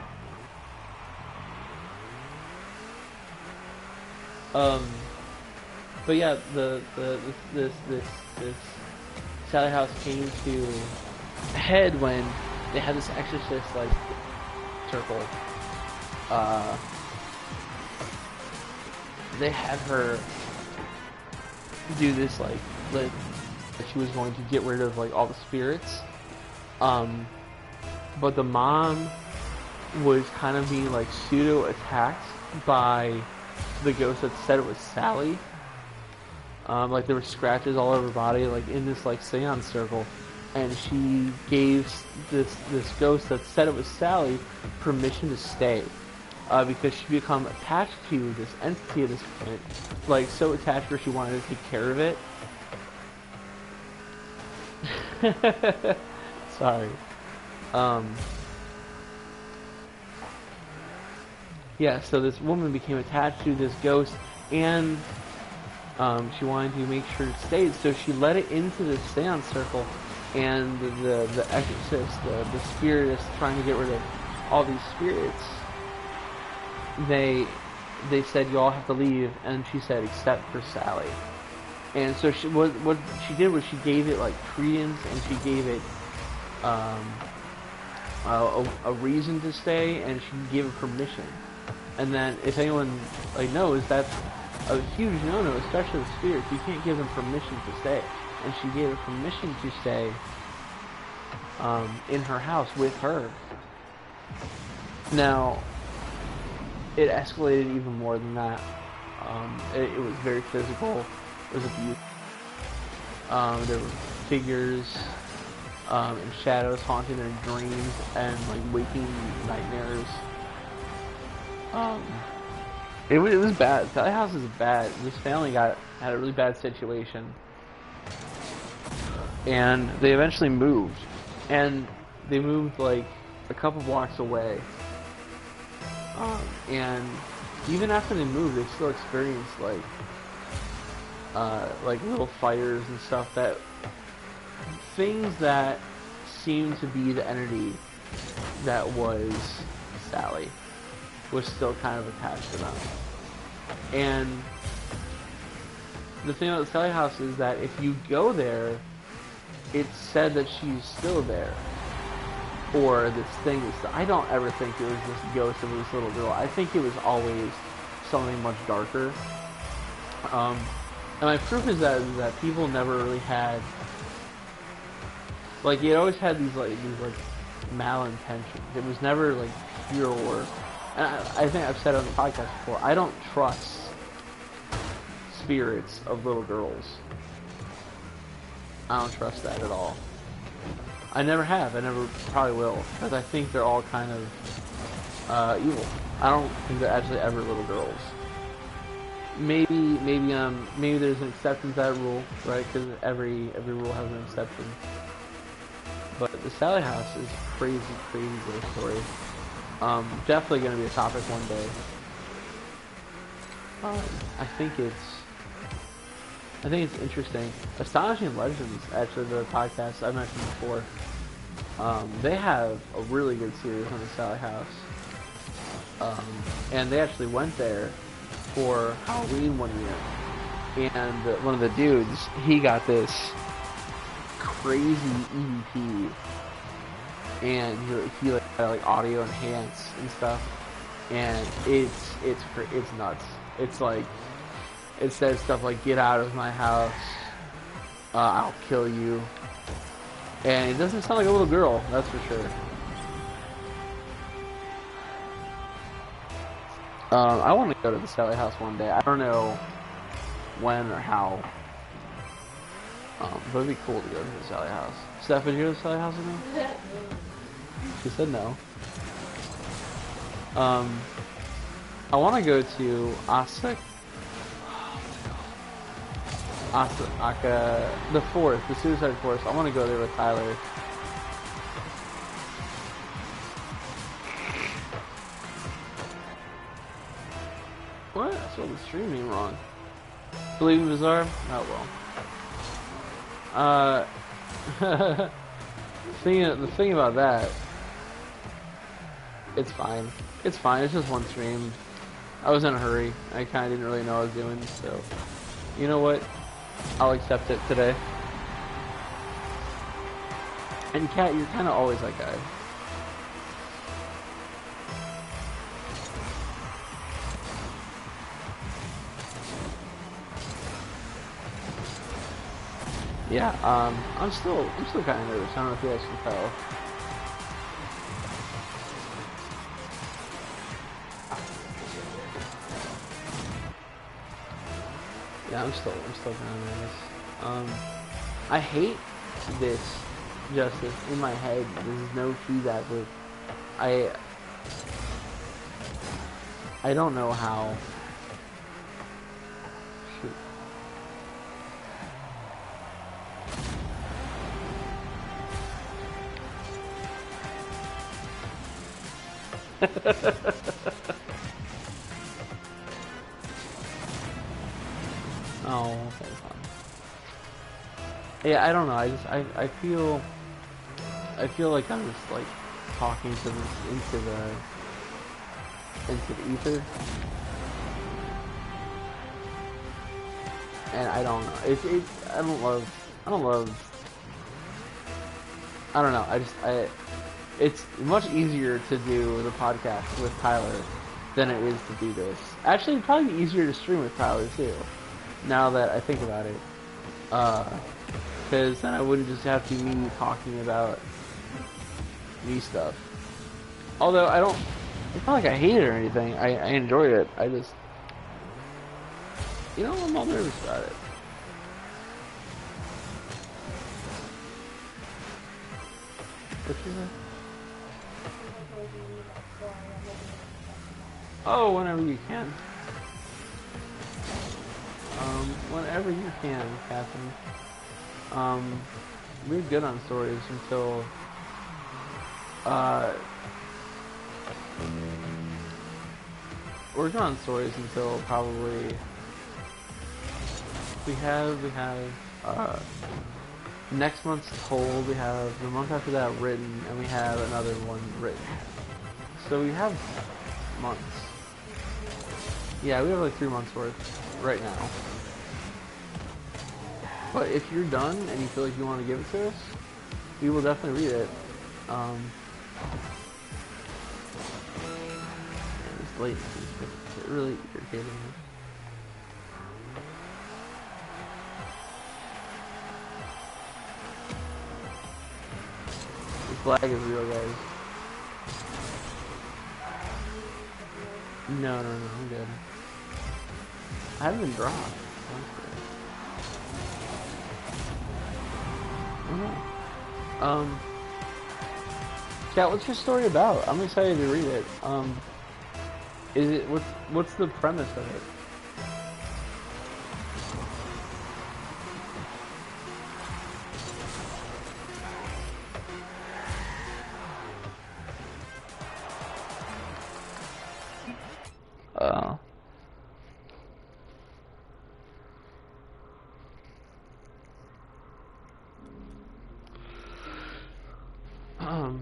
But yeah, this Sally house came to a head when they had this exorcist like circle. They had her do this like she was going to get rid of like all the spirits. But the mom was kind of being like pseudo attacked by the ghost that said it was Sally. Like there were scratches all over her body, like in this like seance circle, and she gave this ghost that said it was Sally permission to stay, because she become attached to this entity at this point, like so attached where she wanted to take care of it. Sorry. Yeah, so this woman became attached to this ghost, and she wanted to make sure it stayed, so she let it into the seance circle, and the exorcist, the spiritist trying to get rid of all these spirits, they said, "You all have to leave," and she said, "Except for Sally." And so what she did was she gave it like credence, and she gave it a reason to stay, and she gave it permission. And then, if anyone like knows, that's a huge no-no, especially with spirits. You can't give them permission to stay. And she gave it permission to stay in her house with her. Now, it escalated even more than that. It was very physical. It was abuse. There were figures and shadows haunting their dreams and like waking nightmares. It was bad. That house is bad. This family had a really bad situation, and they eventually moved. And they moved like a couple blocks away. And even after they moved, they still experienced like little fires and stuff, that things that seemed to be the entity that was Sally was still kind of attached to them. And the thing about the Sally house is that if you go there, it's said that she's still there, or this thing is. I don't ever think it was this ghost of this little girl. I think it was always something much darker. And my proof is that people never really had, like, it always had these malintentions. It was never like pure. And I think I've said on the podcast before, I don't trust spirits of little girls. I don't trust that at all. I never have. I never probably will, because I think they're all kind of evil. I don't think they're actually ever little girls. maybe there's an exception to that rule, right? Because every rule has an exception. But the Sallie House is crazy great story. Definitely going to be a topic one day. I think it's interesting. Astonishing Legends, actually, the podcast I mentioned before. They have a really good series on the Sallie House. And they actually went there for Halloween one year. And one of the dudes, he got this crazy EVP. And he like, had like audio enhance and stuff. And it's nuts. It's like, it says stuff like, "Get out of my house, I'll kill you." And it doesn't sound like a little girl, that's for sure. I want to go to the Sallie House one day. I don't know when or how. But it'd be cool to go to the Sallie House. Steph, did you go to the Sallie House with me? She said no. I want to go to Aka, the Forest, the Suicide Forest. I want to go there with Tyler. What? I spelled the stream name wrong. Believe Bizarre? Oh well. The thing about that, it's fine. It's fine. It's just one stream. I was in a hurry. I kind of didn't really know what I was doing, so you know what? I'll accept it today. And Kat, you're kind of always that guy. Yeah, I'm still kind of nervous. I don't know if you guys can tell. Yeah, I'm still kind of nervous. I hate this, Justice, in my head. There's no feedback loop. I don't know how. Shoot. Oh, okay, fine. Yeah, I don't know. I feel like I'm just like talking to into the ether, and I don't know. I don't know. It's much easier to do the podcast with Tyler than it is to do this. Actually, it'd probably be easier to stream with Tyler too. Now that I think about it, because then I wouldn't just have to be me talking about me stuff. Although it's not like I hate it or anything. I enjoyed it. I just, I'm all nervous about it. What you say? Oh, whenever you can. Whenever you can, Catherine. We're good on stories until, we're good on stories until probably, we have, next month's told, we have the month after that written, and we have another one written. So we have months. Yeah, we have like 3 months worth right now. But if you're done and you feel like you want to give it to us, we will definitely read it. This latency is really irritating me. This lag is real, guys. No, I'm good. I haven't been dropped. Kat, what's your story about? I'm excited to read it. Is it what's the premise of it? Uh, um,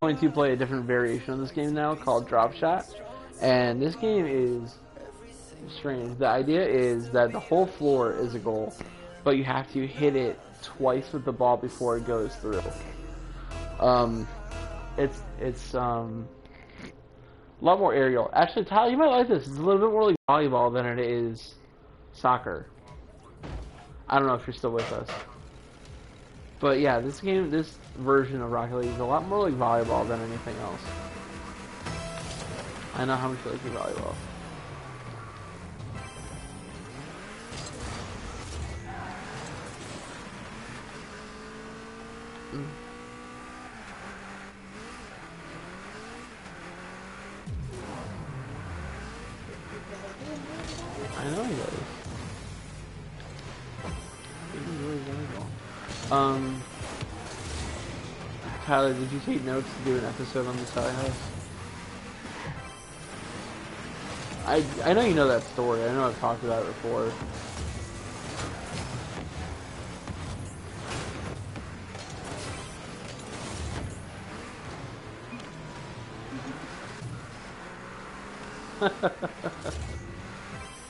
22 play a different variation of this game now called Drop Shot, and this game is strange. The idea is that the whole floor is a goal, but you have to hit it twice with the ball before it goes through. It's a lot more aerial. Actually, Tyler, you might like this. It's a little bit more like volleyball than it is soccer. I don't know if you're still with us. But yeah, this version of Rocket League is a lot more like volleyball than anything else. I know how much you like your volleyball. I know he does. He really volleyball. Tyler, did you take notes to do an episode on the Sally House? I know you know that story. I know I've talked about it before.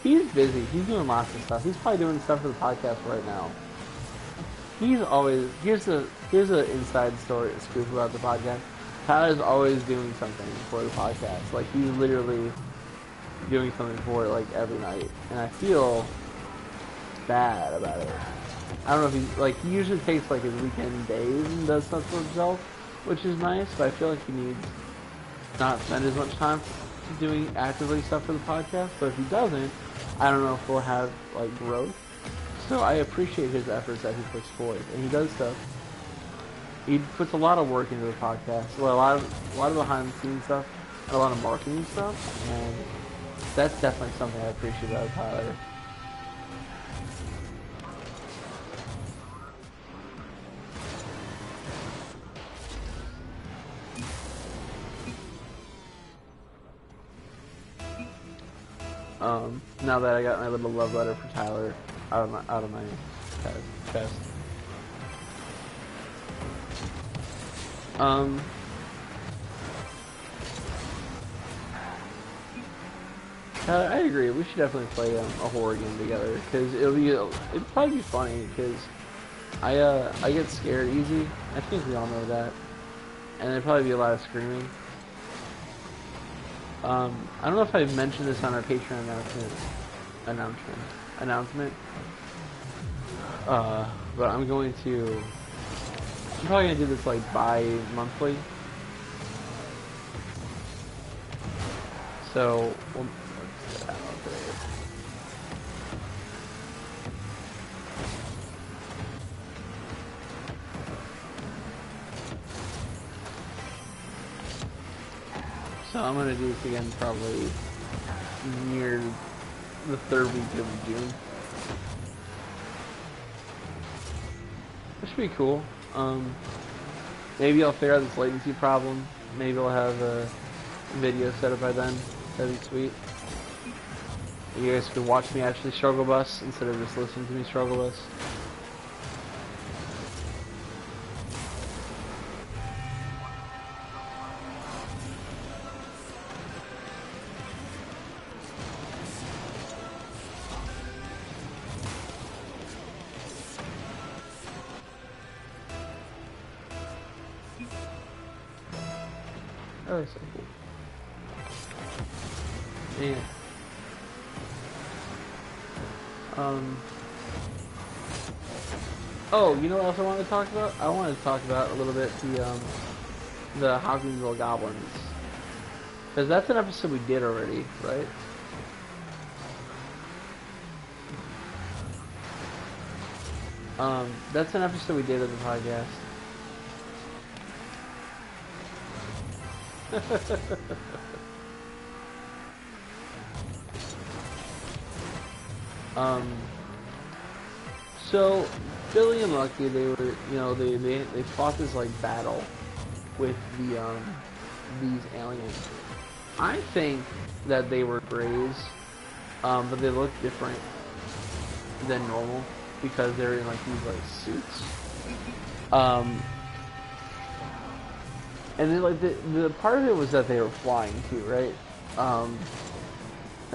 He's busy. He's doing lots of stuff. He's probably doing stuff for the podcast right now. He's always here's an inside story, a scoop about the podcast. Tyler's always doing something for the podcast. Like he's literally doing something for it like every night, and I feel bad about it. I don't know if he usually takes like his weekend days and does stuff for himself, which is nice. But I feel like he needs to not spend as much time doing actively stuff for the podcast. But if he doesn't, I don't know if we'll have like growth. So I appreciate his efforts that he puts forth, and he does stuff. He puts a lot of work into the podcast, well, a lot of behind the scenes stuff, and a lot of marketing stuff, and that's definitely something I appreciate about Tyler. Now that I got my little love letter for Tyler out of my chest. I agree. We should definitely play a horror game together because it'd probably be funny because I get scared easy. I think we all know that, and there'd probably be a lot of screaming. I don't know if I've mentioned this on our Patreon announcement. But I'm probably gonna do this like bi-monthly. So, what's that on today? So I'm gonna do this again probably near the third week of June. That should be cool. Maybe I'll figure out this latency problem. Maybe I'll have a video set up by then. That'd be sweet. You guys could watch me actually struggle bus instead of just listening to me struggle bus. Oh, that's so cool. Yeah. Oh, you know what else I wanted to talk about? I wanted to talk about a little bit the Hawkinsville Goblins. Because that's an episode we did already, right? That's an episode we did of the podcast. So Billy and Lucky, they were, they fought this like battle with these aliens. I think that they were Greys, but they look different than normal because they're in like these like suits. And then like the part of it was that they were flying too, right?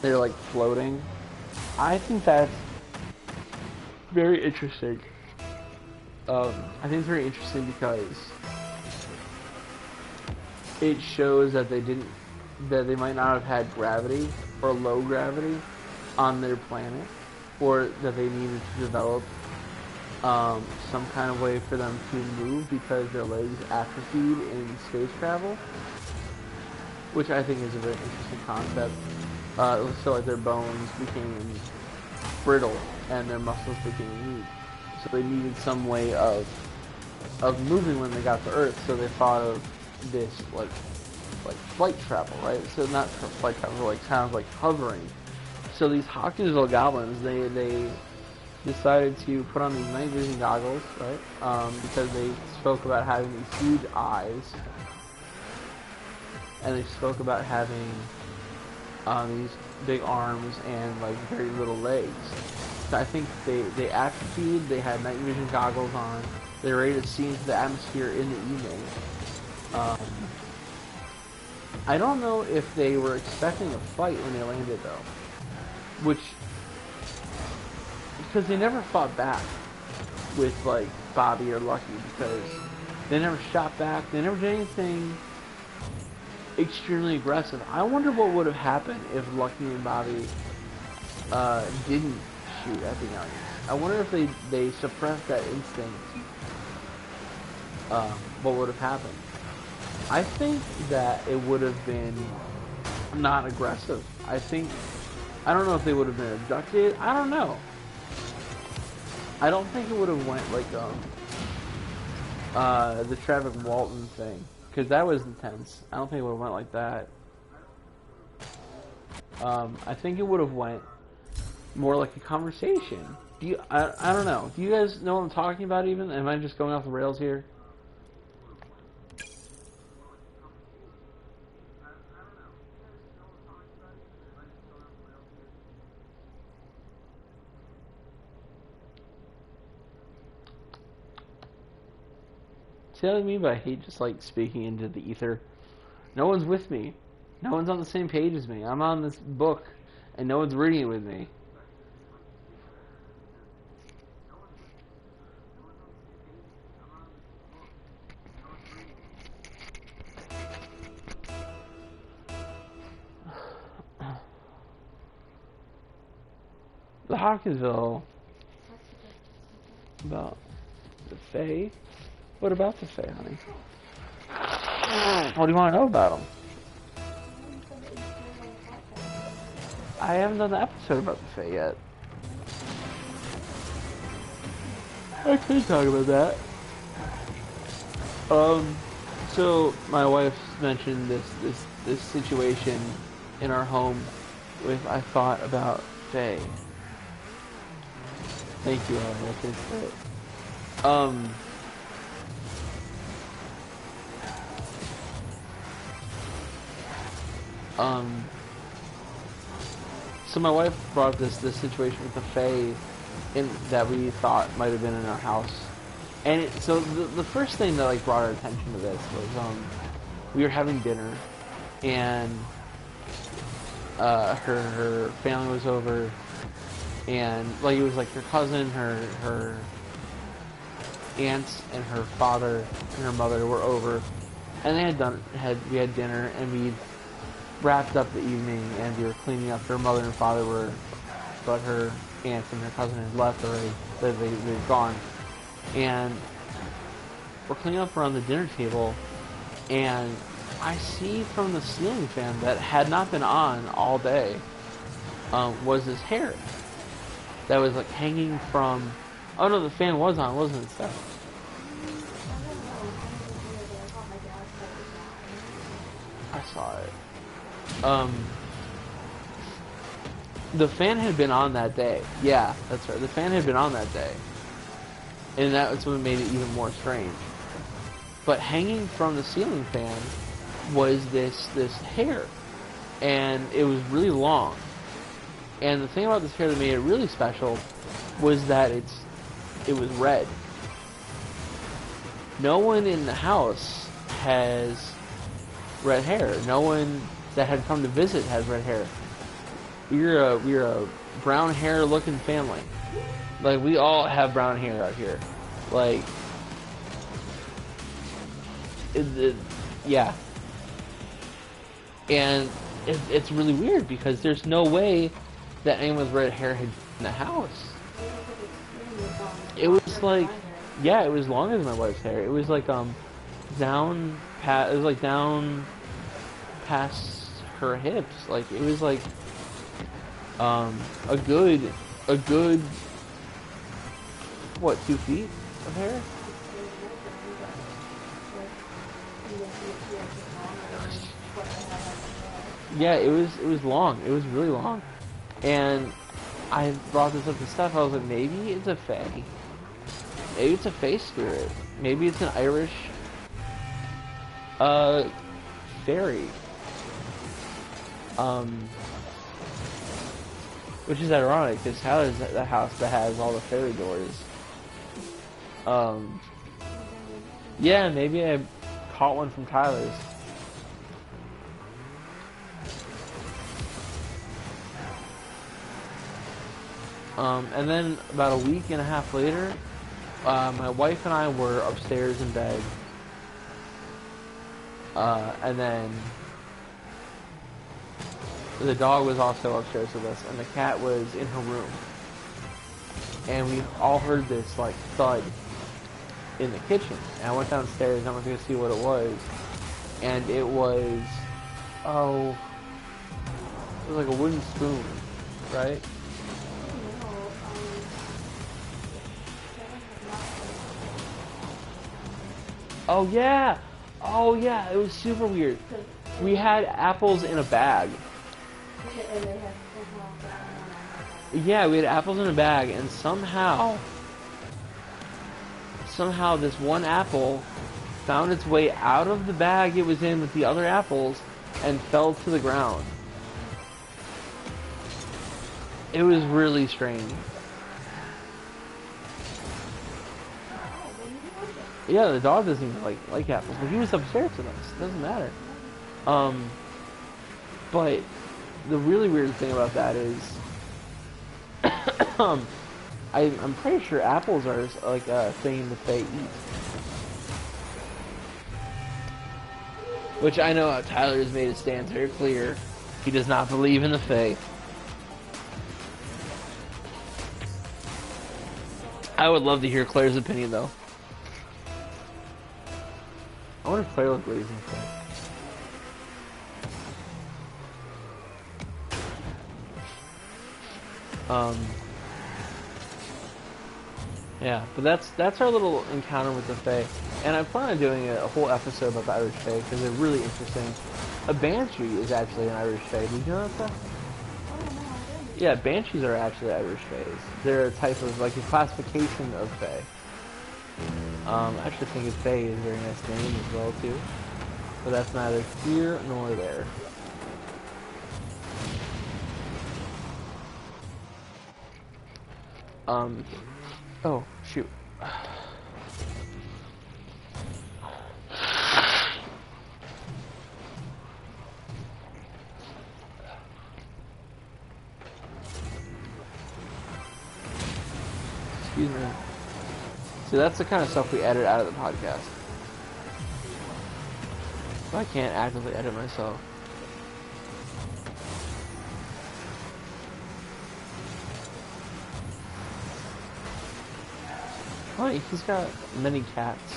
They're like floating. I think that's very interesting. I think it's very interesting because it shows that they might not have had gravity or low gravity on their planet, or that they needed to develop some kind of way for them to move because their legs atrophied in space travel, which I think is a very interesting concept. So like their bones became brittle and their muscles became weak, so they needed some way of moving when they got to Earth. So they thought of this like flight travel, right? So not flight travel, like sounds like hovering. So these Hawkinsville goblins, they decided to put on these night vision goggles, right? Because they spoke about having these huge eyes, and they spoke about having these big arms and like very little legs. So I think they atrophied. They had night vision goggles on. They were ready to see into the atmosphere in the evening. I don't know if they were expecting a fight when they landed though, because they never fought back with like Bobby or Lucky, because they never shot back. They never did anything extremely aggressive. I wonder what would have happened if Lucky and Bobby didn't shoot at the aliens. I wonder if they suppressed that instinct. What would have happened? I think that it would have been not aggressive. I don't know if they would have been abducted. I don't know. I don't think it would have went like the Travis Walton thing, because that was intense. I don't think it would have went like that. I think it would have went more like a conversation. I don't know. Do you guys know what I'm talking about even? Am I just going off the rails here? See what I mean by I hate just like speaking into the ether? No one's with me. No one's on the same page as me. I'm on this book, and no one's reading it with me. The Hawkinsville. About the Fae? What about the Fae, honey? What do you want to know about them? I haven't done the episode about the Fae yet. I could talk about that. So my wife mentioned this situation in our home with I thought about Fae. Thank you, Ellen. That's it. So my wife brought up this situation with the Fae that we thought might have been in our house, and so the first thing that like brought our attention to this was we were having dinner, and her family was over, and like it was like her cousin, her aunts, and her father and her mother were over, and we had dinner, and we wrapped up the evening, and we were cleaning up. Her mother and father were, but her aunts and her cousin had left already. They'd gone, and we're cleaning up around the dinner table, and I see from the ceiling fan that had not been on all day was this hair that was like hanging from. Oh no, the fan was on, wasn't it, Steph? I saw it. The fan had been on that day. Yeah, that's right. The fan had been on that day. And that was what made it even more strange. but hanging from the ceiling fan was this hair, and it was really long. And the thing about this hair that made it really special was that it was red. No one in the house has red hair. No one that had come to visit has red hair. We're a brown hair looking family. Like, we all have brown hair out here. Like, yeah. And it's really weird because there's no way that anyone with red hair had been in the house. It was like, yeah, it was longer than my wife's hair. It was like down past her hips. Like, it was like a good what, 2 feet of hair? Yeah, it was long. It was really long. And I brought this up to Steph. I was like, maybe it's a fae. Maybe it's a fae spirit. Maybe it's an Irish fairy. Which is ironic, because Tyler's the house that has all the fairy doors. Yeah, maybe I caught one from Tyler's. And then about a week and a half later, my wife and I were upstairs in bed. And then the dog was also upstairs with us, and the cat was in her room. And we all heard this, like, thud in the kitchen. And I went downstairs, and I went to go see what it was. And it was, it was like a wooden spoon, right? Oh yeah, it was super weird. We had apples in a bag. Yeah, we had apples in a bag, and somehow this one apple found its way out of the bag it was in with the other apples and fell to the ground. It was really strange. Yeah, the dog doesn't even like apples, but he was upstairs with us. It doesn't matter. But the really weird thing about that is, I'm pretty sure apples are like a thing the fae eat. Which I know Tyler has made his stance very clear. He does not believe in the fae. I would love to hear Claire's opinion, though. I wonder if Claire would believe in the fae. Yeah, but that's our little encounter with the fae, and I plan on doing a whole episode about the Irish fae because they're really interesting. A banshee is actually an Irish fae. Did you know that? Yeah, banshees are actually Irish faes. They're a type of, like, a classification of fae. I actually think a fae is a very nice name as well too, but that's neither here nor there. Oh, shoot. Excuse me. See, that's the kind of stuff we edit out of the podcast. I can't actively edit myself. Oh, he's got many cats.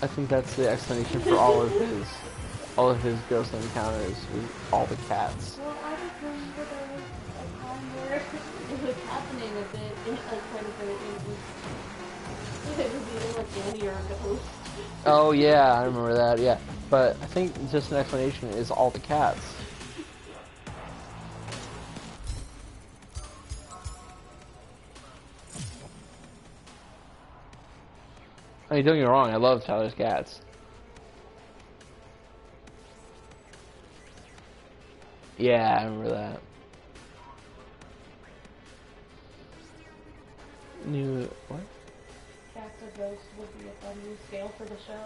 I think that's the explanation for all of his ghost encounters with all the cats. Well, I just remember there was a time where it was happening a bit, like quite a bit. It was either like Danny or a ghost. Oh yeah, I remember that. Yeah, but I think just an explanation is all the cats. I mean, don't get me wrong, I love Tyler's Cats. Yeah, I remember that. New what? Cats of Ghosts would be a fun new scale for the show.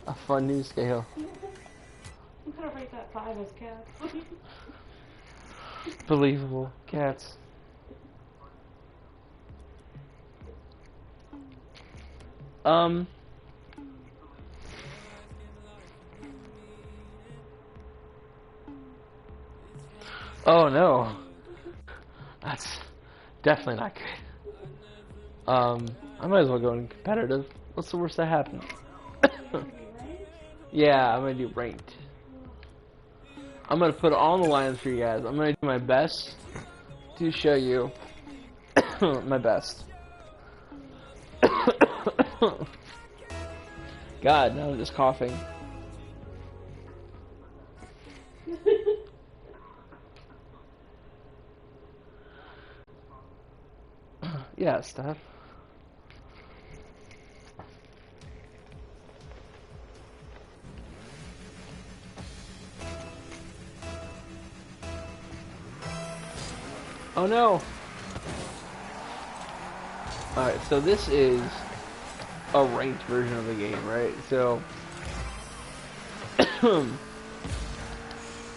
A fun new scale. I'm gonna rate that 5 as cats. Believable. Cats. Oh no. That's definitely not good. I might as well go in competitive. What's the worst that happens? Yeah, I'm gonna do ranked. I'm gonna put it all on the lines for you guys. I'm gonna do my best to show you my best. God, now I'm just coughing. Yeah, Steph. Oh no! Alright, so this is a ranked version of the game, right? So, the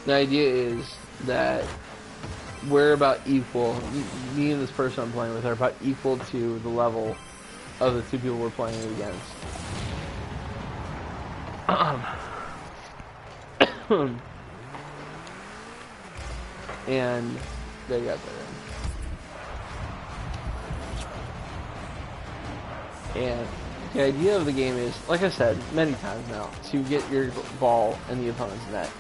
idea is that we're about equal, me and this person I'm playing with are about equal to the level of the two people we're playing against. And they got there. And the idea of the game is, like I said many times now, to get your ball in the opponent's net.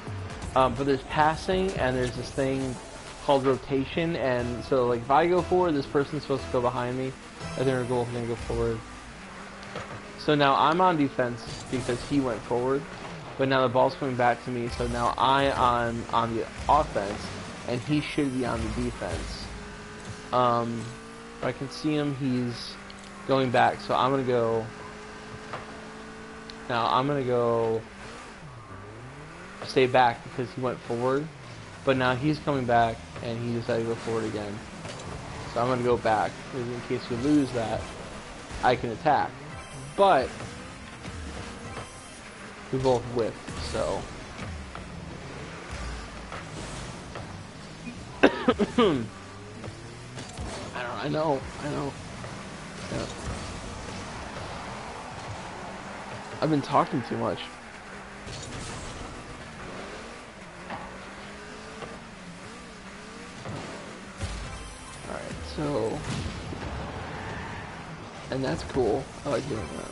But there's passing, and there's this thing called rotation, and so like if I go forward, this person's supposed to go behind me. I think our goal is going to go forward. So now I'm on defense because he went forward, but now the ball's coming back to me, so now I'm on the offense, and he should be on the defense. I can see him, he's going back, so I'm going to go... Now I'm going to go stay back because he went forward, but now he's coming back, and he decided to go forward again. So I'm going to go back, because in case you lose that, I can attack. But we both whiffed, so... I know. Yeah. I've been talking too much. Alright, so... And that's cool. I like doing that.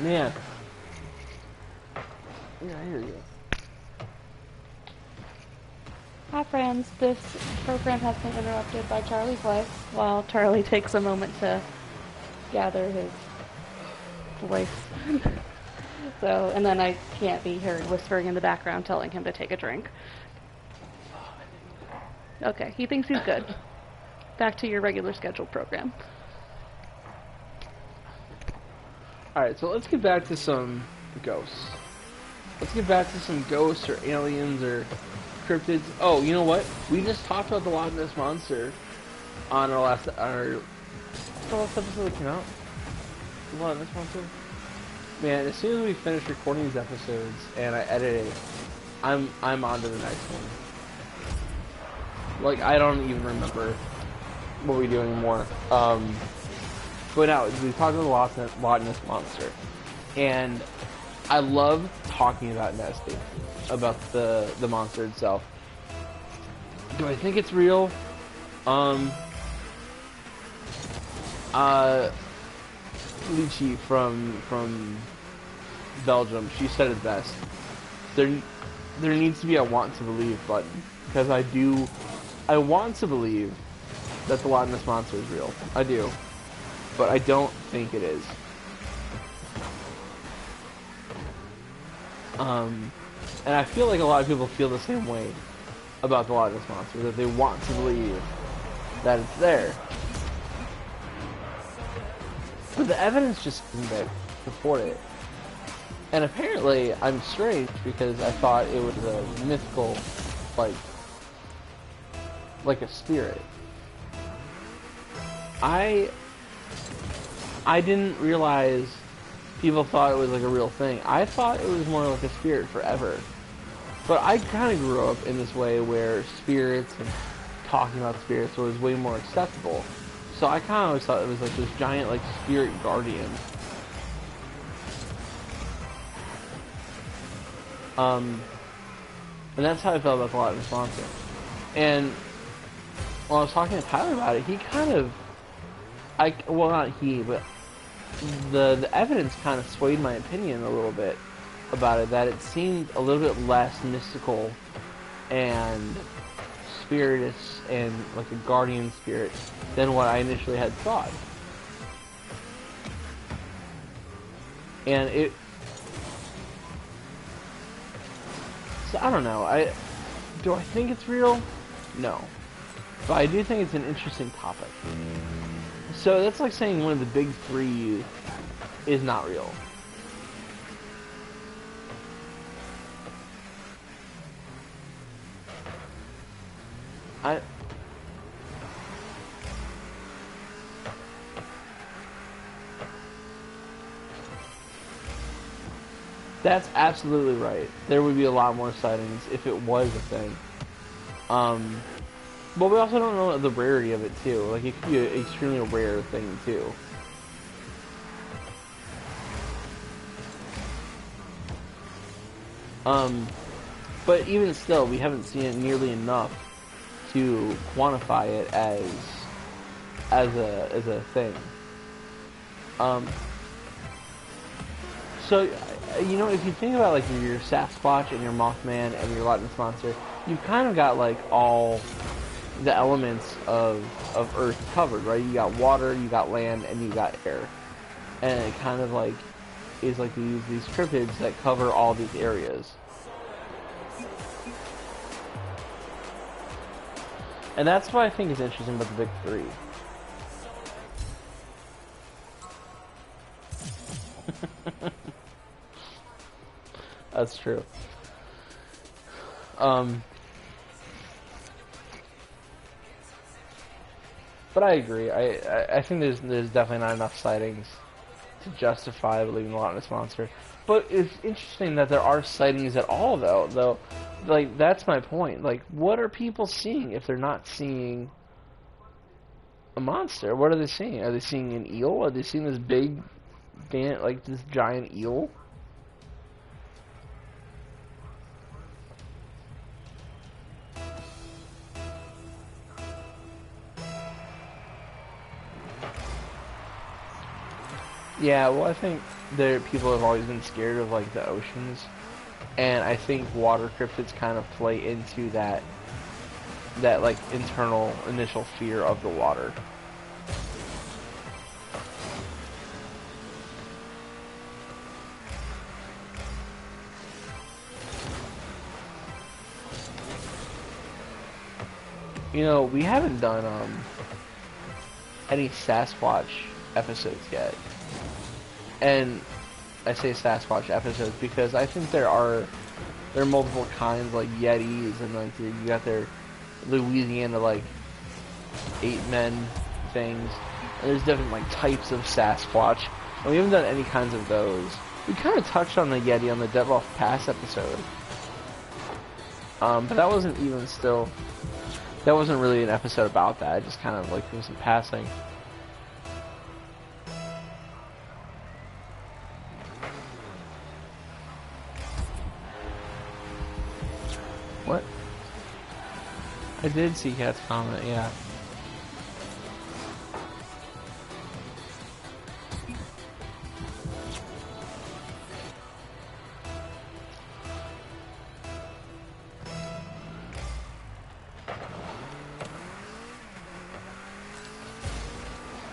Man. Yeah, I hear you. Hi friends, this program has been interrupted by Charlie's wife while Charlie takes a moment to gather his voice. So, and then I can't be heard whispering in the background telling him to take a drink. Okay, he thinks he's good. Back to your regular scheduled program. Alright, so let's get back to some ghosts. Let's get back to some ghosts or aliens or cryptids. Oh, you know what? We just talked about the Loch Ness Monster on our last episode that came out. The Loch Ness Monster? Man, as soon as we finish recording these episodes and I edit it, I'm on to the next one. Like, I don't even remember what we do anymore. But now, we talked about the Loch Ness Monster, and I love talking about Nessie, about the monster itself. Do I think it's real? Lychee from Belgium, she said it best. There needs to be a want to believe button, because I want to believe that the Loch Ness Monster is real. I do. but I don't think it is. And I feel like a lot of people feel the same way about the Loch Ness Monster, that they want to believe that it's there. But the evidence just didn't support it. And apparently, I'm strange because I thought it was a mythical, like a spirit. I didn't realize people thought it was like a real thing. I thought it was more like a spirit forever. But I kind of grew up in this way where spirits and talking about spirits was way more acceptable. So I kind of always thought it was like this giant like spirit guardian. And that's how I felt about the Loch Ness Monster. And when I was talking to Tyler about it, he kind of, well, not he, but the evidence kind of swayed my opinion a little bit about it, that it seemed a little bit less mystical and spiritus and like a guardian spirit than what I initially had thought. And so I don't know, do I think it's real? No. But I do think it's an interesting topic. So that's like saying one of the big three is not real. That's absolutely right. There would be a lot more sightings if it was a thing. But we also don't know the rarity of it too. Like, it could be an extremely rare thing too. But even still, we haven't seen it nearly enough to quantify it as a thing. So, you know, if you think about like your Sasquatch and your Mothman and your Loch Ness Monster, you've kind of got like all the elements of Earth covered, right? You got water, you got land, and you got air. And it kind of like is like these cryptids that cover all these areas. And that's what I think is interesting about the big three. That's true. But I agree. I think there's definitely not enough sightings to justify believing the Loch Ness Monster. But it's interesting that there are sightings at all, though. Like, that's my point. Like, what are people seeing if they're not seeing a monster? What are they seeing? Are they seeing an eel? Are they seeing this big, like this giant eel? Yeah, well, I think people have always been scared of like the oceans, and I think water cryptids kind of play into that like internal initial fear of the water. You know, we haven't done any Sasquatch episodes yet. And I say Sasquatch episodes because I think there are multiple kinds, like Yetis, and like you got their Louisiana like 8 men things, and there's different like types of Sasquatch, and we haven't done any kinds of those. We kind of touched on the Yeti on the Dyatlov Pass episode, but that wasn't really an episode about that. It just kind of like was in passing. What? I did see Cat's comment, yeah.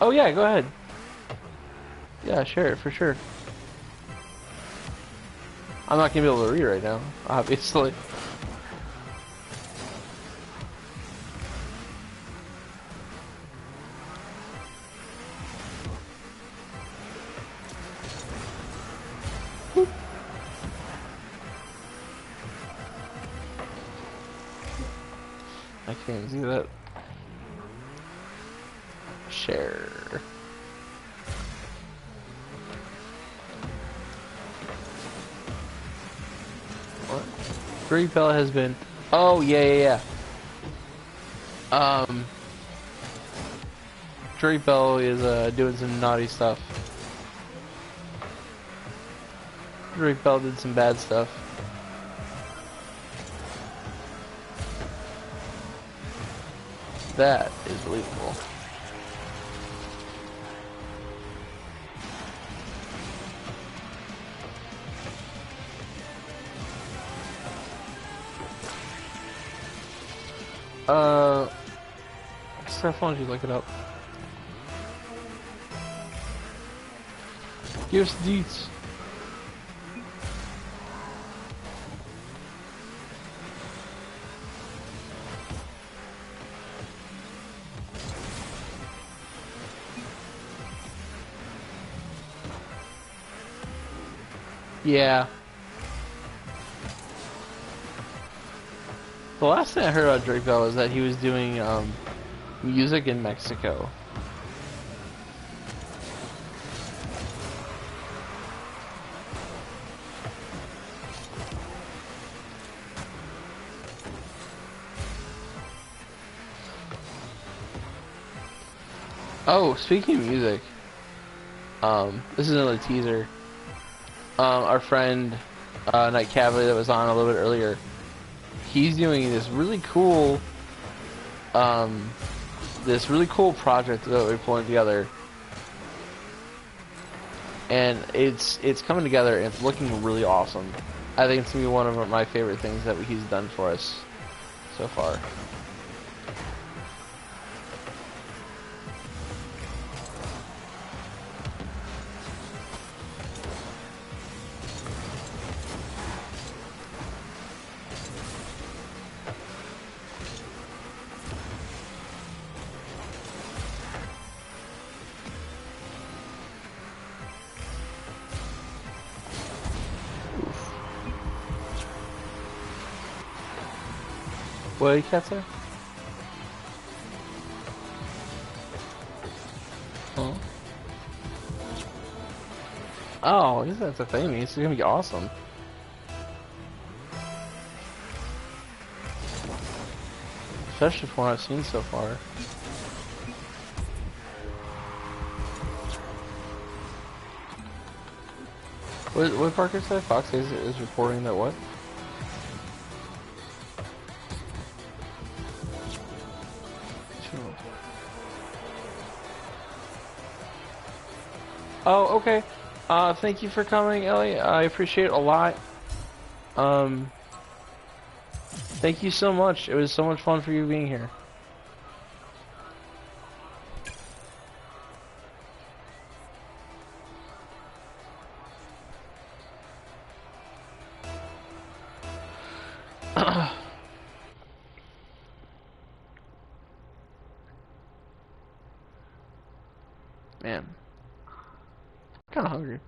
Oh yeah, go ahead. Yeah, share it for sure. I'm not gonna be able to read right now, obviously. I can't see that. Share. What? Drake Bell has been. Oh yeah. Drake Bell is doing some naughty stuff. Drake Bell did some bad stuff. That is believable. Steph, why don't you look it up? Give us the deets. Yeah. The last thing I heard about Drake Bell was that he was doing music in Mexico. Oh, speaking of music, this is another teaser. Our friend Night Cavalier that was on a little bit earlier, he's doing this really cool project that we're pulling together, and it's coming together and it's looking really awesome. I think it's gonna be one of my favorite things that he's done for us so far. What did Cat say? Huh? Oh, I guess that's a thing. It's gonna be awesome. Especially from what I've seen so far. What Parker said? Fox is reporting that what? Oh, okay. Thank you for coming, Ellie. I appreciate it a lot. Thank you so much. It was so much fun for you being here. Man. I'm kinda hungry.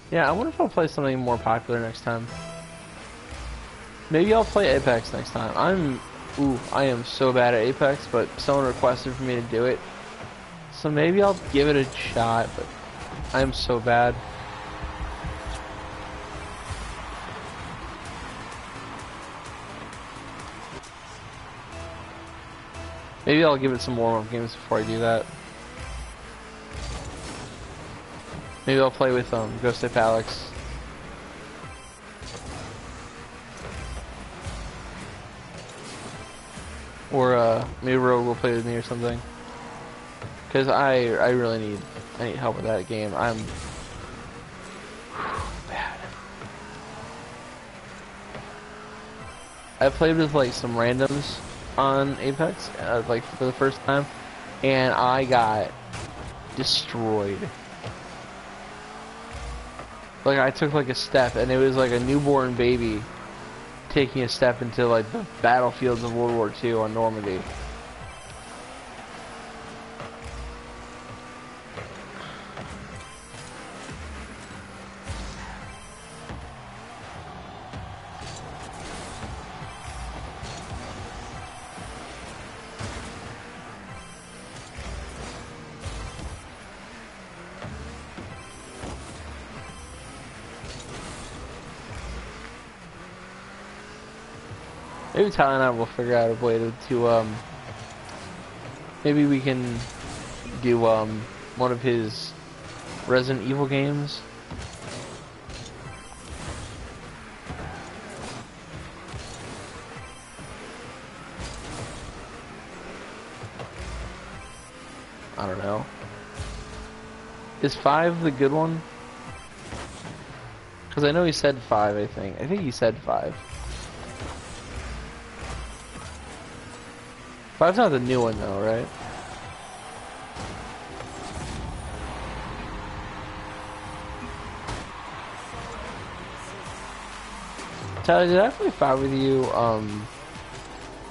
Yeah, I wonder if I'll play something more popular next time. Maybe I'll play Apex next time. I am so bad at Apex, but someone requested for me to do it. So maybe I'll give it a shot, but I'm so bad. Maybe I'll give it some warm-up games before I do that. Maybe I'll play with Ghost Ape Alex. Or maybe Rogue will play with me or something. Cause I really need help with that game. I'm bad. I played with like some randoms on Apex, like for the first time, and I got destroyed. Like I took like a step, and it was like a newborn baby taking a step into like the battlefields of World War II on Normandy. Maybe Tyler and I will figure out a way to maybe we can do one of his Resident Evil games. I don't know. Is 5 the good one? Because I know he said 5, I think. I think he said 5. 5's not the new one though, right? Tyler, did I play 5 with you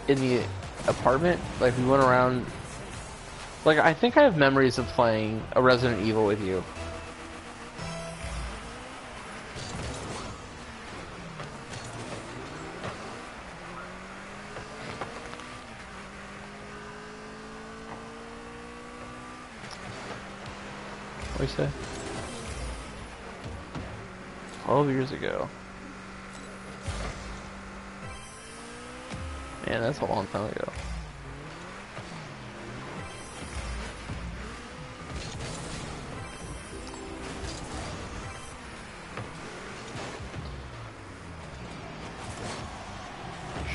in the apartment? Like we went around. Like I think I have memories of playing a Resident Evil with you. What do you say? 12 years ago. Man, that's a long time ago.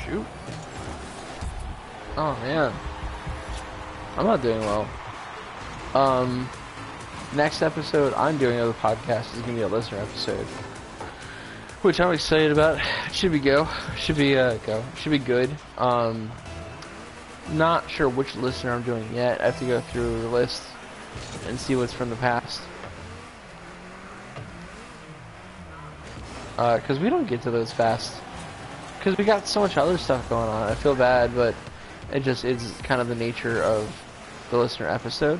Shoot. Oh man. I'm not doing well. Next episode I'm doing of the podcast is gonna be a listener episode, which I'm excited about. Should be should be good. Not sure which listener I'm doing yet. I have to go through the list and see what's from the past. Cause we don't get to those fast. Cause we got so much other stuff going on. I feel bad, but it's kind of the nature of the listener episode.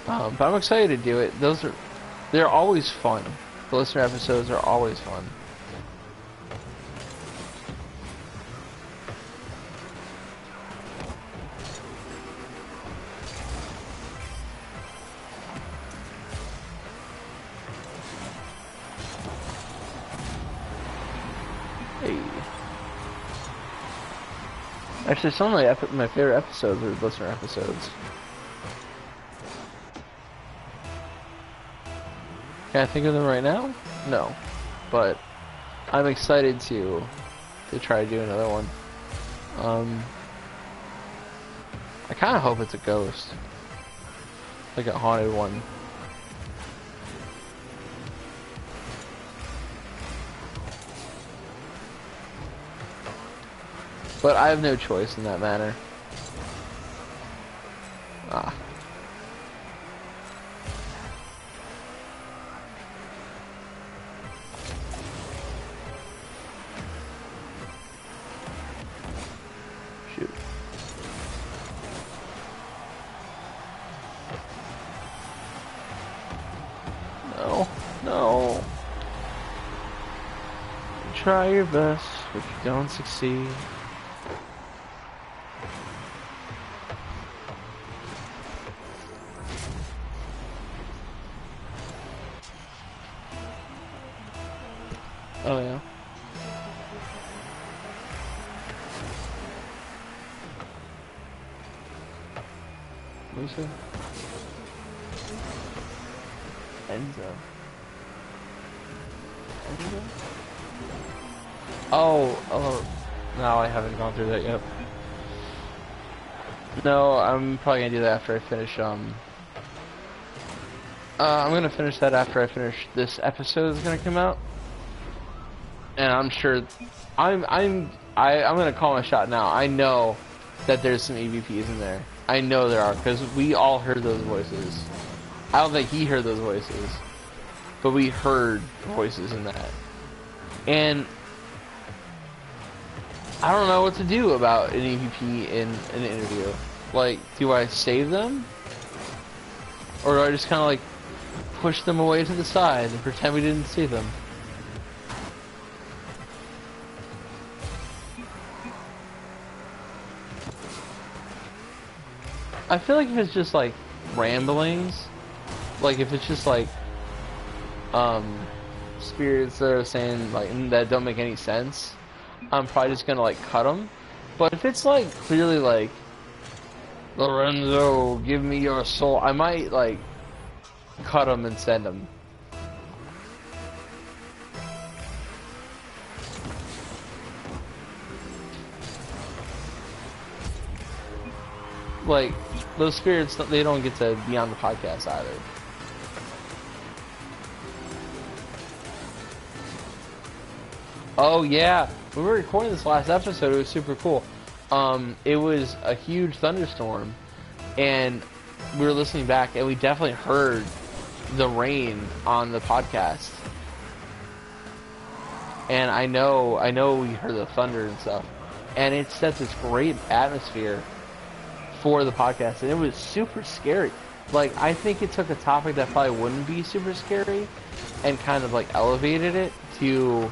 But I'm excited to do it. They're always fun. The listener episodes are always fun. Hey. Actually, some of my favorite episodes are listener episodes. Can I think of them right now? No. But I'm excited to try to do another one. I kind of hope it's a ghost. Like a haunted one. But I have no choice in that matter. Ah. Shoot. No. No. You try your best, but you don't succeed. Oh yeah. What do you say? Enzo. Enzo? Oh, no, I haven't gone through that yet. No, I'm probably gonna do that after I finish, I'm gonna finish that after I finish this episode that's gonna come out. And I'm sure, I'm gonna call my shot now. I know that there's some EVPs in there. I know there are, because we all heard those voices. I don't think he heard those voices, but we heard voices in that. And I don't know what to do about an EVP in an interview. Like, do I save them? Or do I just kind of like push them away to the side and pretend we didn't see them? I feel like if it's just like ramblings, like if it's just like spirits that are saying like that don't make any sense, I'm probably just gonna like cut them. But if it's like clearly like, Lorenzo, give me your soul, I might like cut them and send them. Like, those spirits, they don't get to be on the podcast either. Oh yeah, when we were recording this last episode, it was super cool. It was a huge thunderstorm, and we were listening back, and we definitely heard the rain on the podcast. And I know we heard the thunder and stuff, and it sets this great atmosphere for the podcast, and it was super scary. Like, I think it took a topic that probably wouldn't be super scary and kind of like elevated it to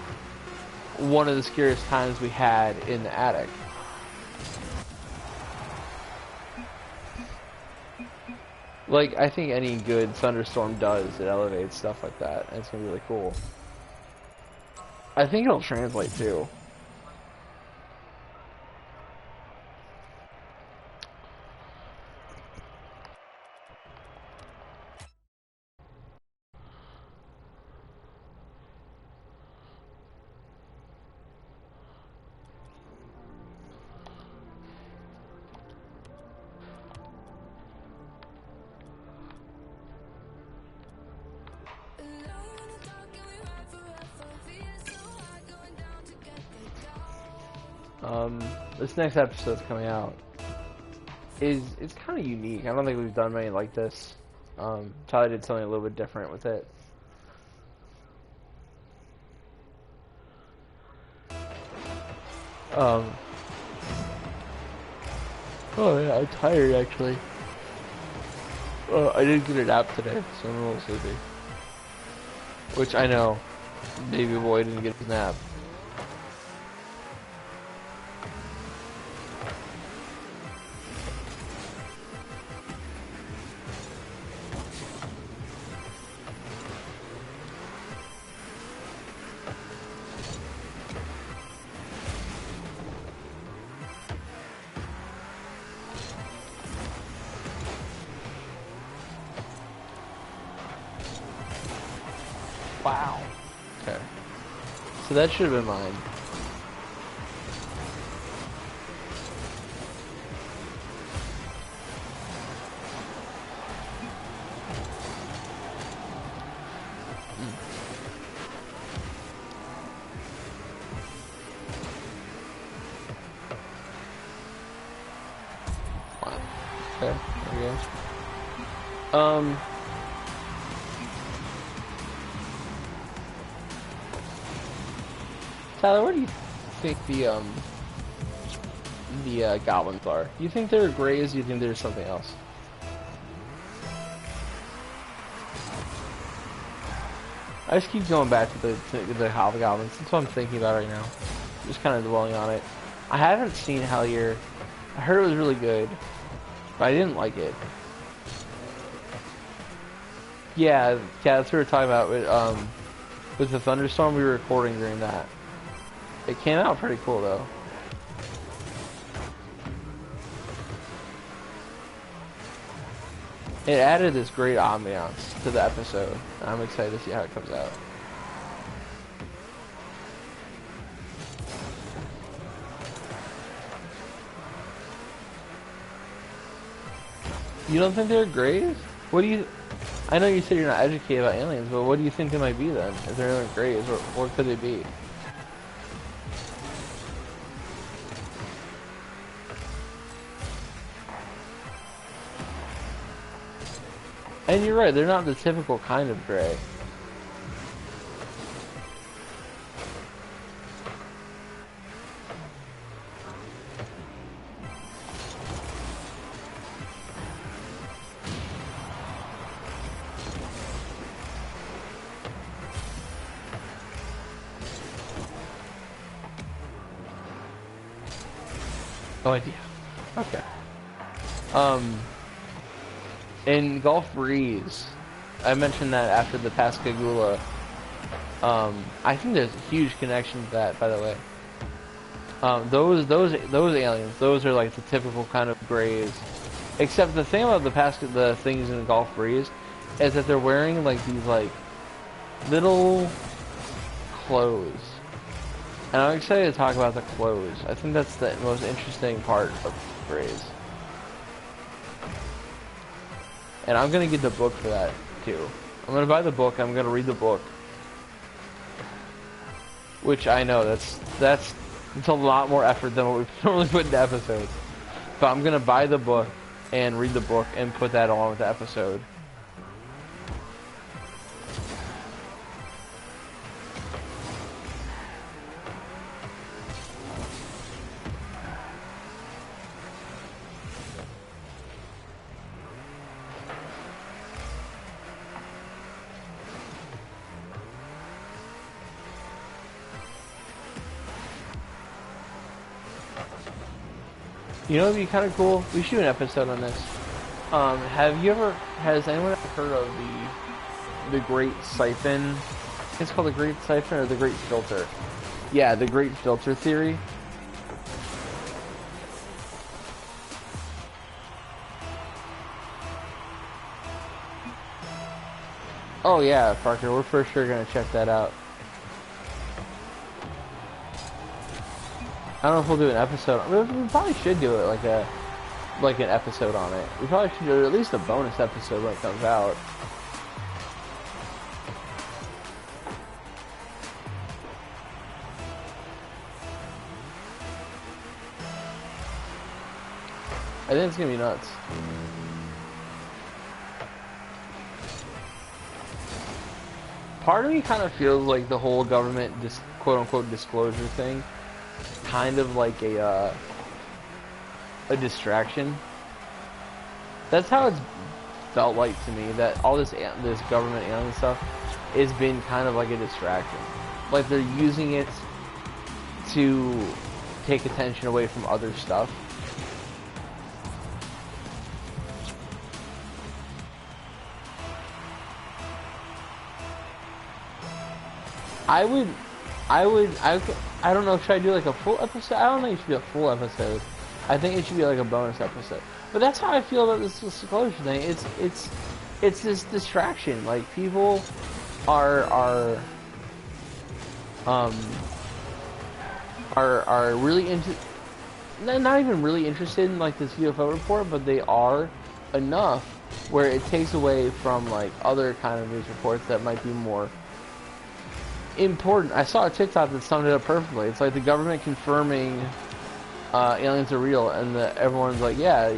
one of the scariest times we had in the attic. Like, I think any good thunderstorm does, it elevates stuff like that, and it's gonna be really cool. I think it'll translate too. This next episode's coming out it's kind of unique. I don't think we've done many like this. Tyler did something a little bit different with it. Oh yeah, I'm tired actually. I didn't get a nap today, so I'm a little sleepy. Which I know, baby boy didn't get his nap. Wow. Okay. So that should have been mine. Wow. Okay, there we go. Tyler, what do you think the goblins are? Do you think they're greys, or do you think there's something else? I just keep going back to the hobgoblins. That's what I'm thinking about right now. Just kind of dwelling on it. I haven't seen Hellier. I heard it was really good, but I didn't like it. Yeah, that's what we were talking about with the thunderstorm. We were recording during that. It came out pretty cool though. It added this great ambiance to the episode. I'm excited to see how it comes out. You don't think they're greys? What do you... I know you said you're not educated about aliens, but what do you think they might be then? If they're not greys, what could they be? And you're right, they're not the typical kind of gray. No idea. Okay. In Gulf Breeze, I mentioned that after the Pascagoula. I think there's a huge connection to that, by the way. Those aliens, those are like the typical kind of grays. Except the thing about the things in Gulf Breeze is that they're wearing like these like little clothes. And I'm excited to talk about the clothes. I think that's the most interesting part of Grays. And I'm gonna get the book for that too. I'm gonna buy the book. I'm gonna read the book. Which I know that's a lot more effort than what we normally put into episodes. But I'm gonna buy the book and read the book and put that along with the episode. You know, it'd be kind of cool. We should do an episode on this. Has anyone ever heard of the Great Siphon? I think it's called the Great Siphon or the Great Filter. Yeah, the Great Filter theory. Oh yeah, Parker, we're for sure gonna check that out. I don't know if we'll do an episode. We probably should do it like an episode on it. We probably should do at least a bonus episode when it comes out. I think it's gonna be nuts. Part of me kind of feels like the whole government quote-unquote disclosure thing kind of like a distraction. That's how it's felt like to me, that all this government alien stuff has been kind of like a distraction. Like they're using it to take attention away from other stuff. I don't know, should I do like a full episode? I don't think it should be a full episode. I think it should be like a bonus episode. But that's how I feel about this disclosure thing. It's this distraction. Like people are really into, not even really interested in like this UFO report, but they are enough where it takes away from like other kind of news reports that might be more important. I saw a TikTok that summed it up perfectly. It's like the government confirming aliens are real, and everyone's like, yeah,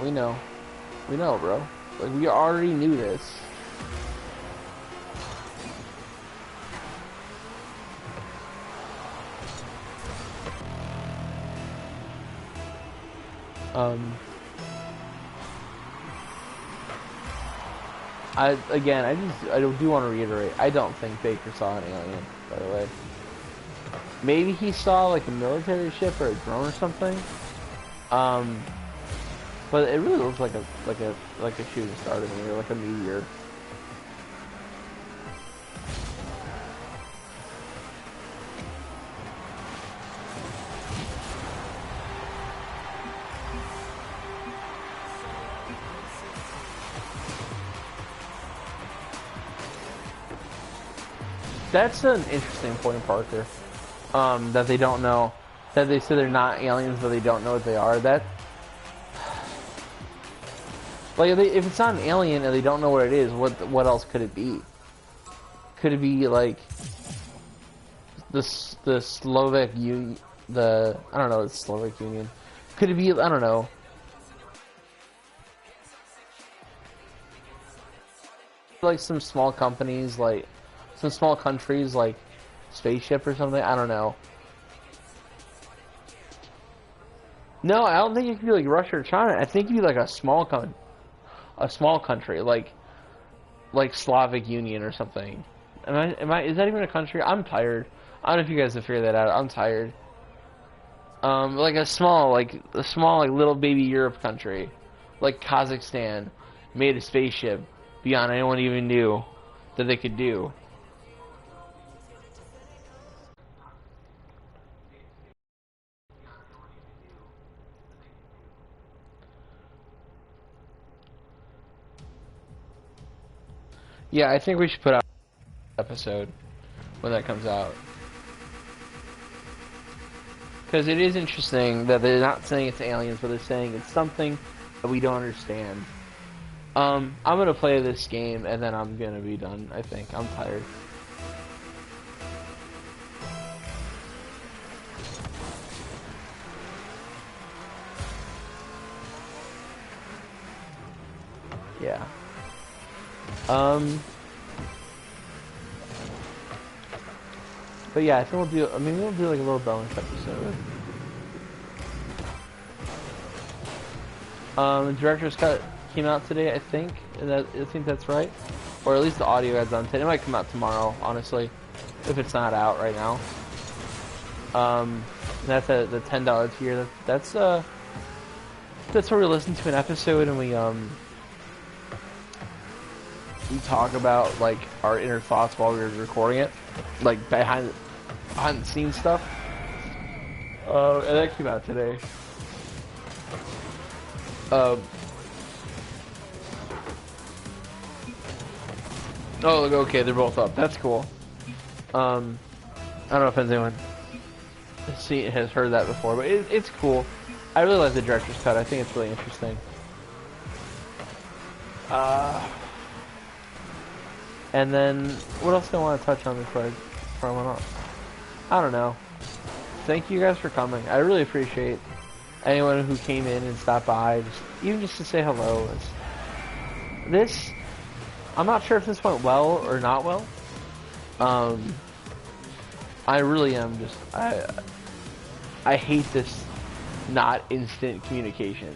we know, bro. Like we already knew this. I do want to reiterate, I don't think Baker saw an alien, by the way. Maybe he saw like a military ship or a drone or something. But it really looks like a shooting star to me, or like a meteor. That's an interesting point, Parker. That they don't know. That they say they're not aliens, but they don't know what they are. That, like, if it's not an alien and they don't know what it is, what else could it be? Could it be like the Slovak Union? I don't know, the Slovak Union. Could it be? I don't know. like some small companies, like some small countries, like Spaceship or something. I don't know. No, I don't think it could be like Russia or China. I think it'd be like a small country, like Slavic Union or something. Is that even a country? I'm tired. I don't know if you guys have figured that out. I'm tired. Like a small, like little baby Europe country, like Kazakhstan, made a spaceship beyond anyone even knew that they could do. Yeah, I think we should put out an episode when that comes out. Because it is interesting that they're not saying it's aliens, but they're saying it's something that we don't understand. I'm gonna play this game and then I'm gonna be done, I think. I'm tired. Yeah. But yeah, I think we'll do, we'll do like a little bonus episode. The director's cut came out today, I think. I think that's right. Or at least the audio ad's on today. It might come out tomorrow, honestly, if it's not out right now. That's the $10 tier. That's where we listen to an episode and we talk about like our inner thoughts while we were recording it, like behind the scenes stuff. And that came out today. Oh, okay, they're both up. That's cool. I don't know if anyone has heard that before, but it's cool. I really like the director's cut. I think it's really interesting. And then, what else do I want to touch on before I went off? I don't know. Thank you guys for coming. I really appreciate anyone who came in and stopped by, even just to say hello. I'm not sure if this went well or not well. I really am I hate this not instant communication.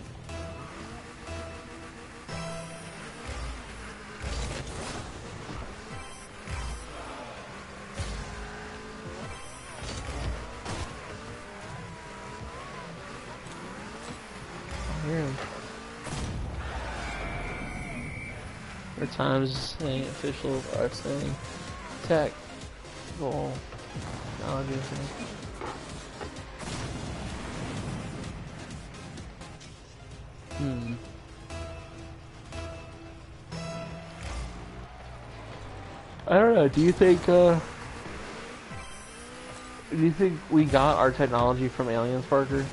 Or times saying officials are saying tech goal technology. I don't know. Do you think we got our technology from aliens, Parker?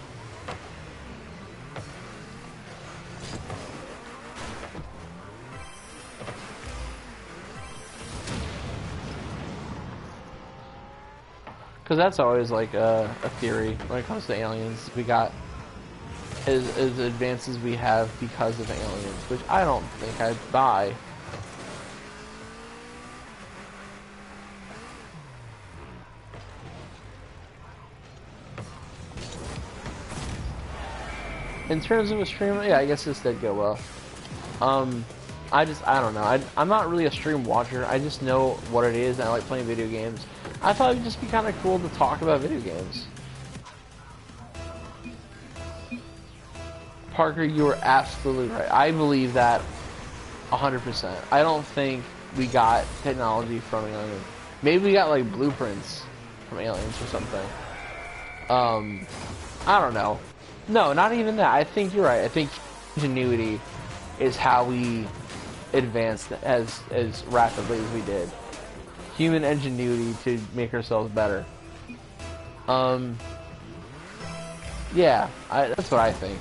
Because that's always like a theory when it comes to aliens. We got as advanced as we have because of aliens, which I don't think I'd buy. In terms of a stream, yeah, I guess this did go well. I don't know. I'm not really a stream watcher. I just know what it is, and I like playing video games. I thought it would just be kind of cool to talk about video games. Parker, you are absolutely right. I believe that 100%. I don't think we got technology from aliens. Maybe we got like blueprints from aliens or something. I don't know. No, not even that. I think you're right. I think ingenuity is how we advanced as rapidly as we did. Human ingenuity to make ourselves better. Yeah, that's what I think.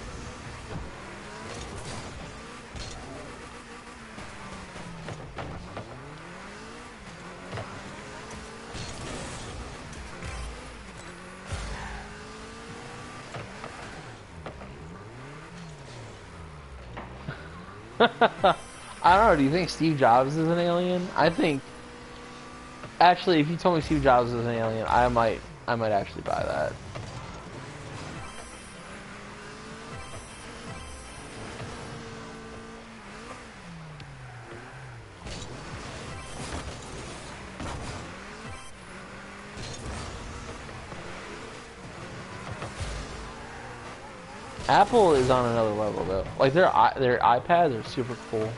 I don't know. Do you think Steve Jobs is an alien? I think. Actually, if you told me Steve Jobs is an alien, I might actually buy that. Apple is on another level though. Like their iPads are super cool.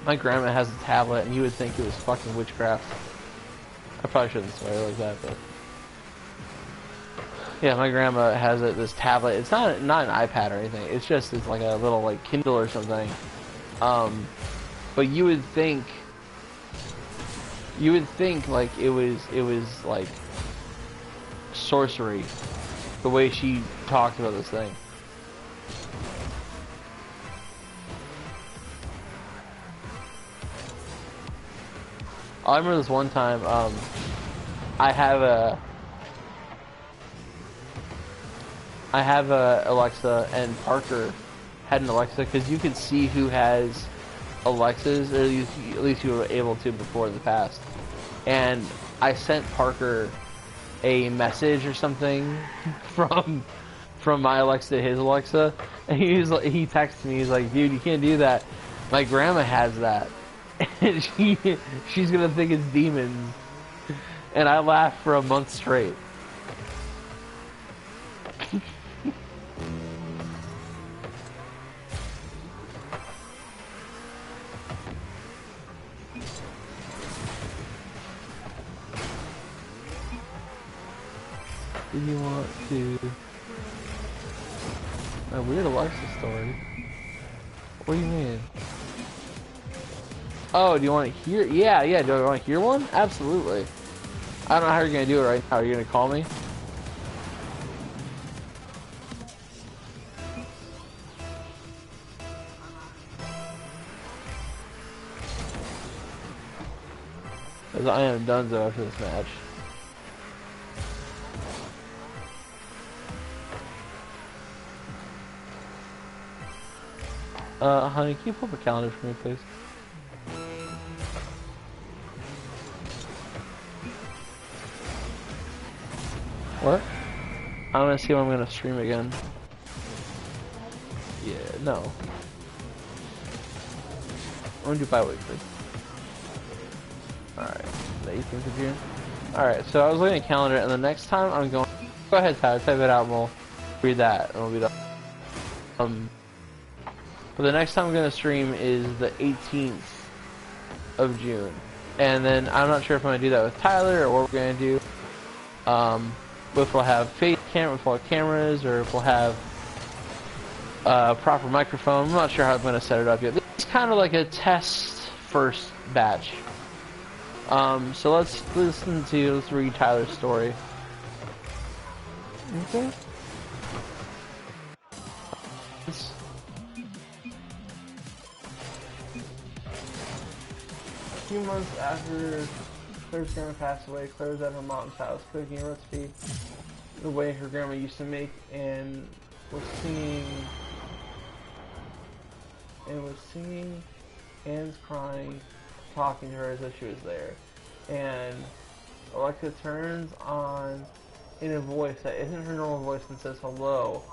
My grandma has a tablet, and you would think it was fucking witchcraft. I probably shouldn't swear like that, but yeah, my grandma has this tablet. It's not an iPad or anything. It's like a little like Kindle or something. But you would think like it was like sorcery, the way she talked about this thing. I remember this one time, I have a Alexa, and Parker had an Alexa, because you could see who has Alexas, or at least you were able to before in the past. And I sent Parker a message or something from my Alexa to his Alexa, and he texted me, he's like, dude, you can't do that. My grandma has that. And she's gonna think it's demons. And I laughed for a month straight. Do you want to... A weird Alexa story? What do you mean? Oh, do you want to hear? Yeah, do I want to hear one? Absolutely. I don't know how you're going to do it right now. Are you going to call me? Because I am donezo after this match. Honey, can you pull up a calendar for me, please? What? I'm gonna see when I'm gonna stream again. Yeah, no. I'm gonna do bi-weekly. Alright, the 18th of June. Alright, so I was looking at calendar, and the next time I'm going... Go ahead, Tyler, type it out, and we'll read that, and we'll be done. But the next time I'm gonna stream is the 18th of June. And then I'm not sure if I'm gonna do that with Tyler, or what we're gonna do. If we'll have cameras, or if we'll have a proper microphone. I'm not sure how I'm going to set it up yet. This is kind of like a test first batch. So let's read Tyler's story. Okay. A few months after Claire's grandma passed away, Claire was at her mom's house cooking a recipe the way her grandma used to make, and was singing, Anne's crying, talking to her as if she was there. And Alexa turns on in a voice that isn't her normal voice and says hello.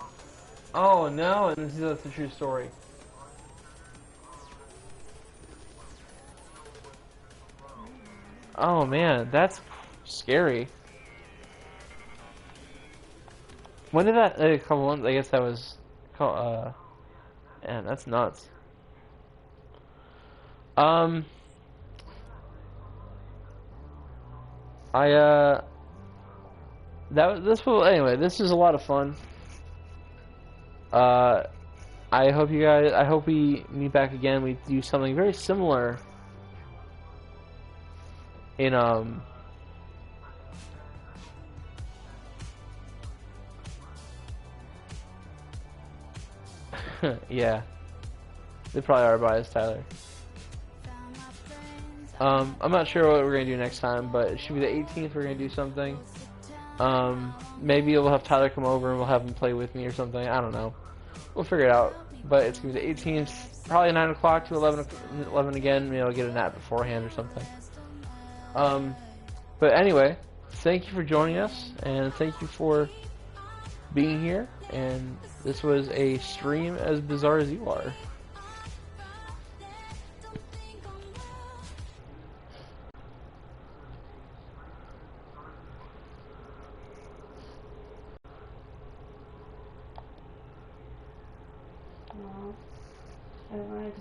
Oh no, and that's the true story. Oh man, that's scary. When did that, a couple months, I guess that was, man, that's nuts. Anyway, this is a lot of fun. I hope we meet back again, we do something very similar in, yeah. They probably are biased, Tyler. I'm not sure what we're gonna do next time, but it should be the 18th. We're gonna do something. maybe we'll have Tyler come over and we'll have him play with me or something. I don't know. We'll figure it out. But it's going to be the 18th, probably 9 o'clock to 11 again. Maybe I'll get a nap beforehand or something. But anyway, thank you for joining us, and thank you for being here. And this was a stream as bizarre as you are. I don't know.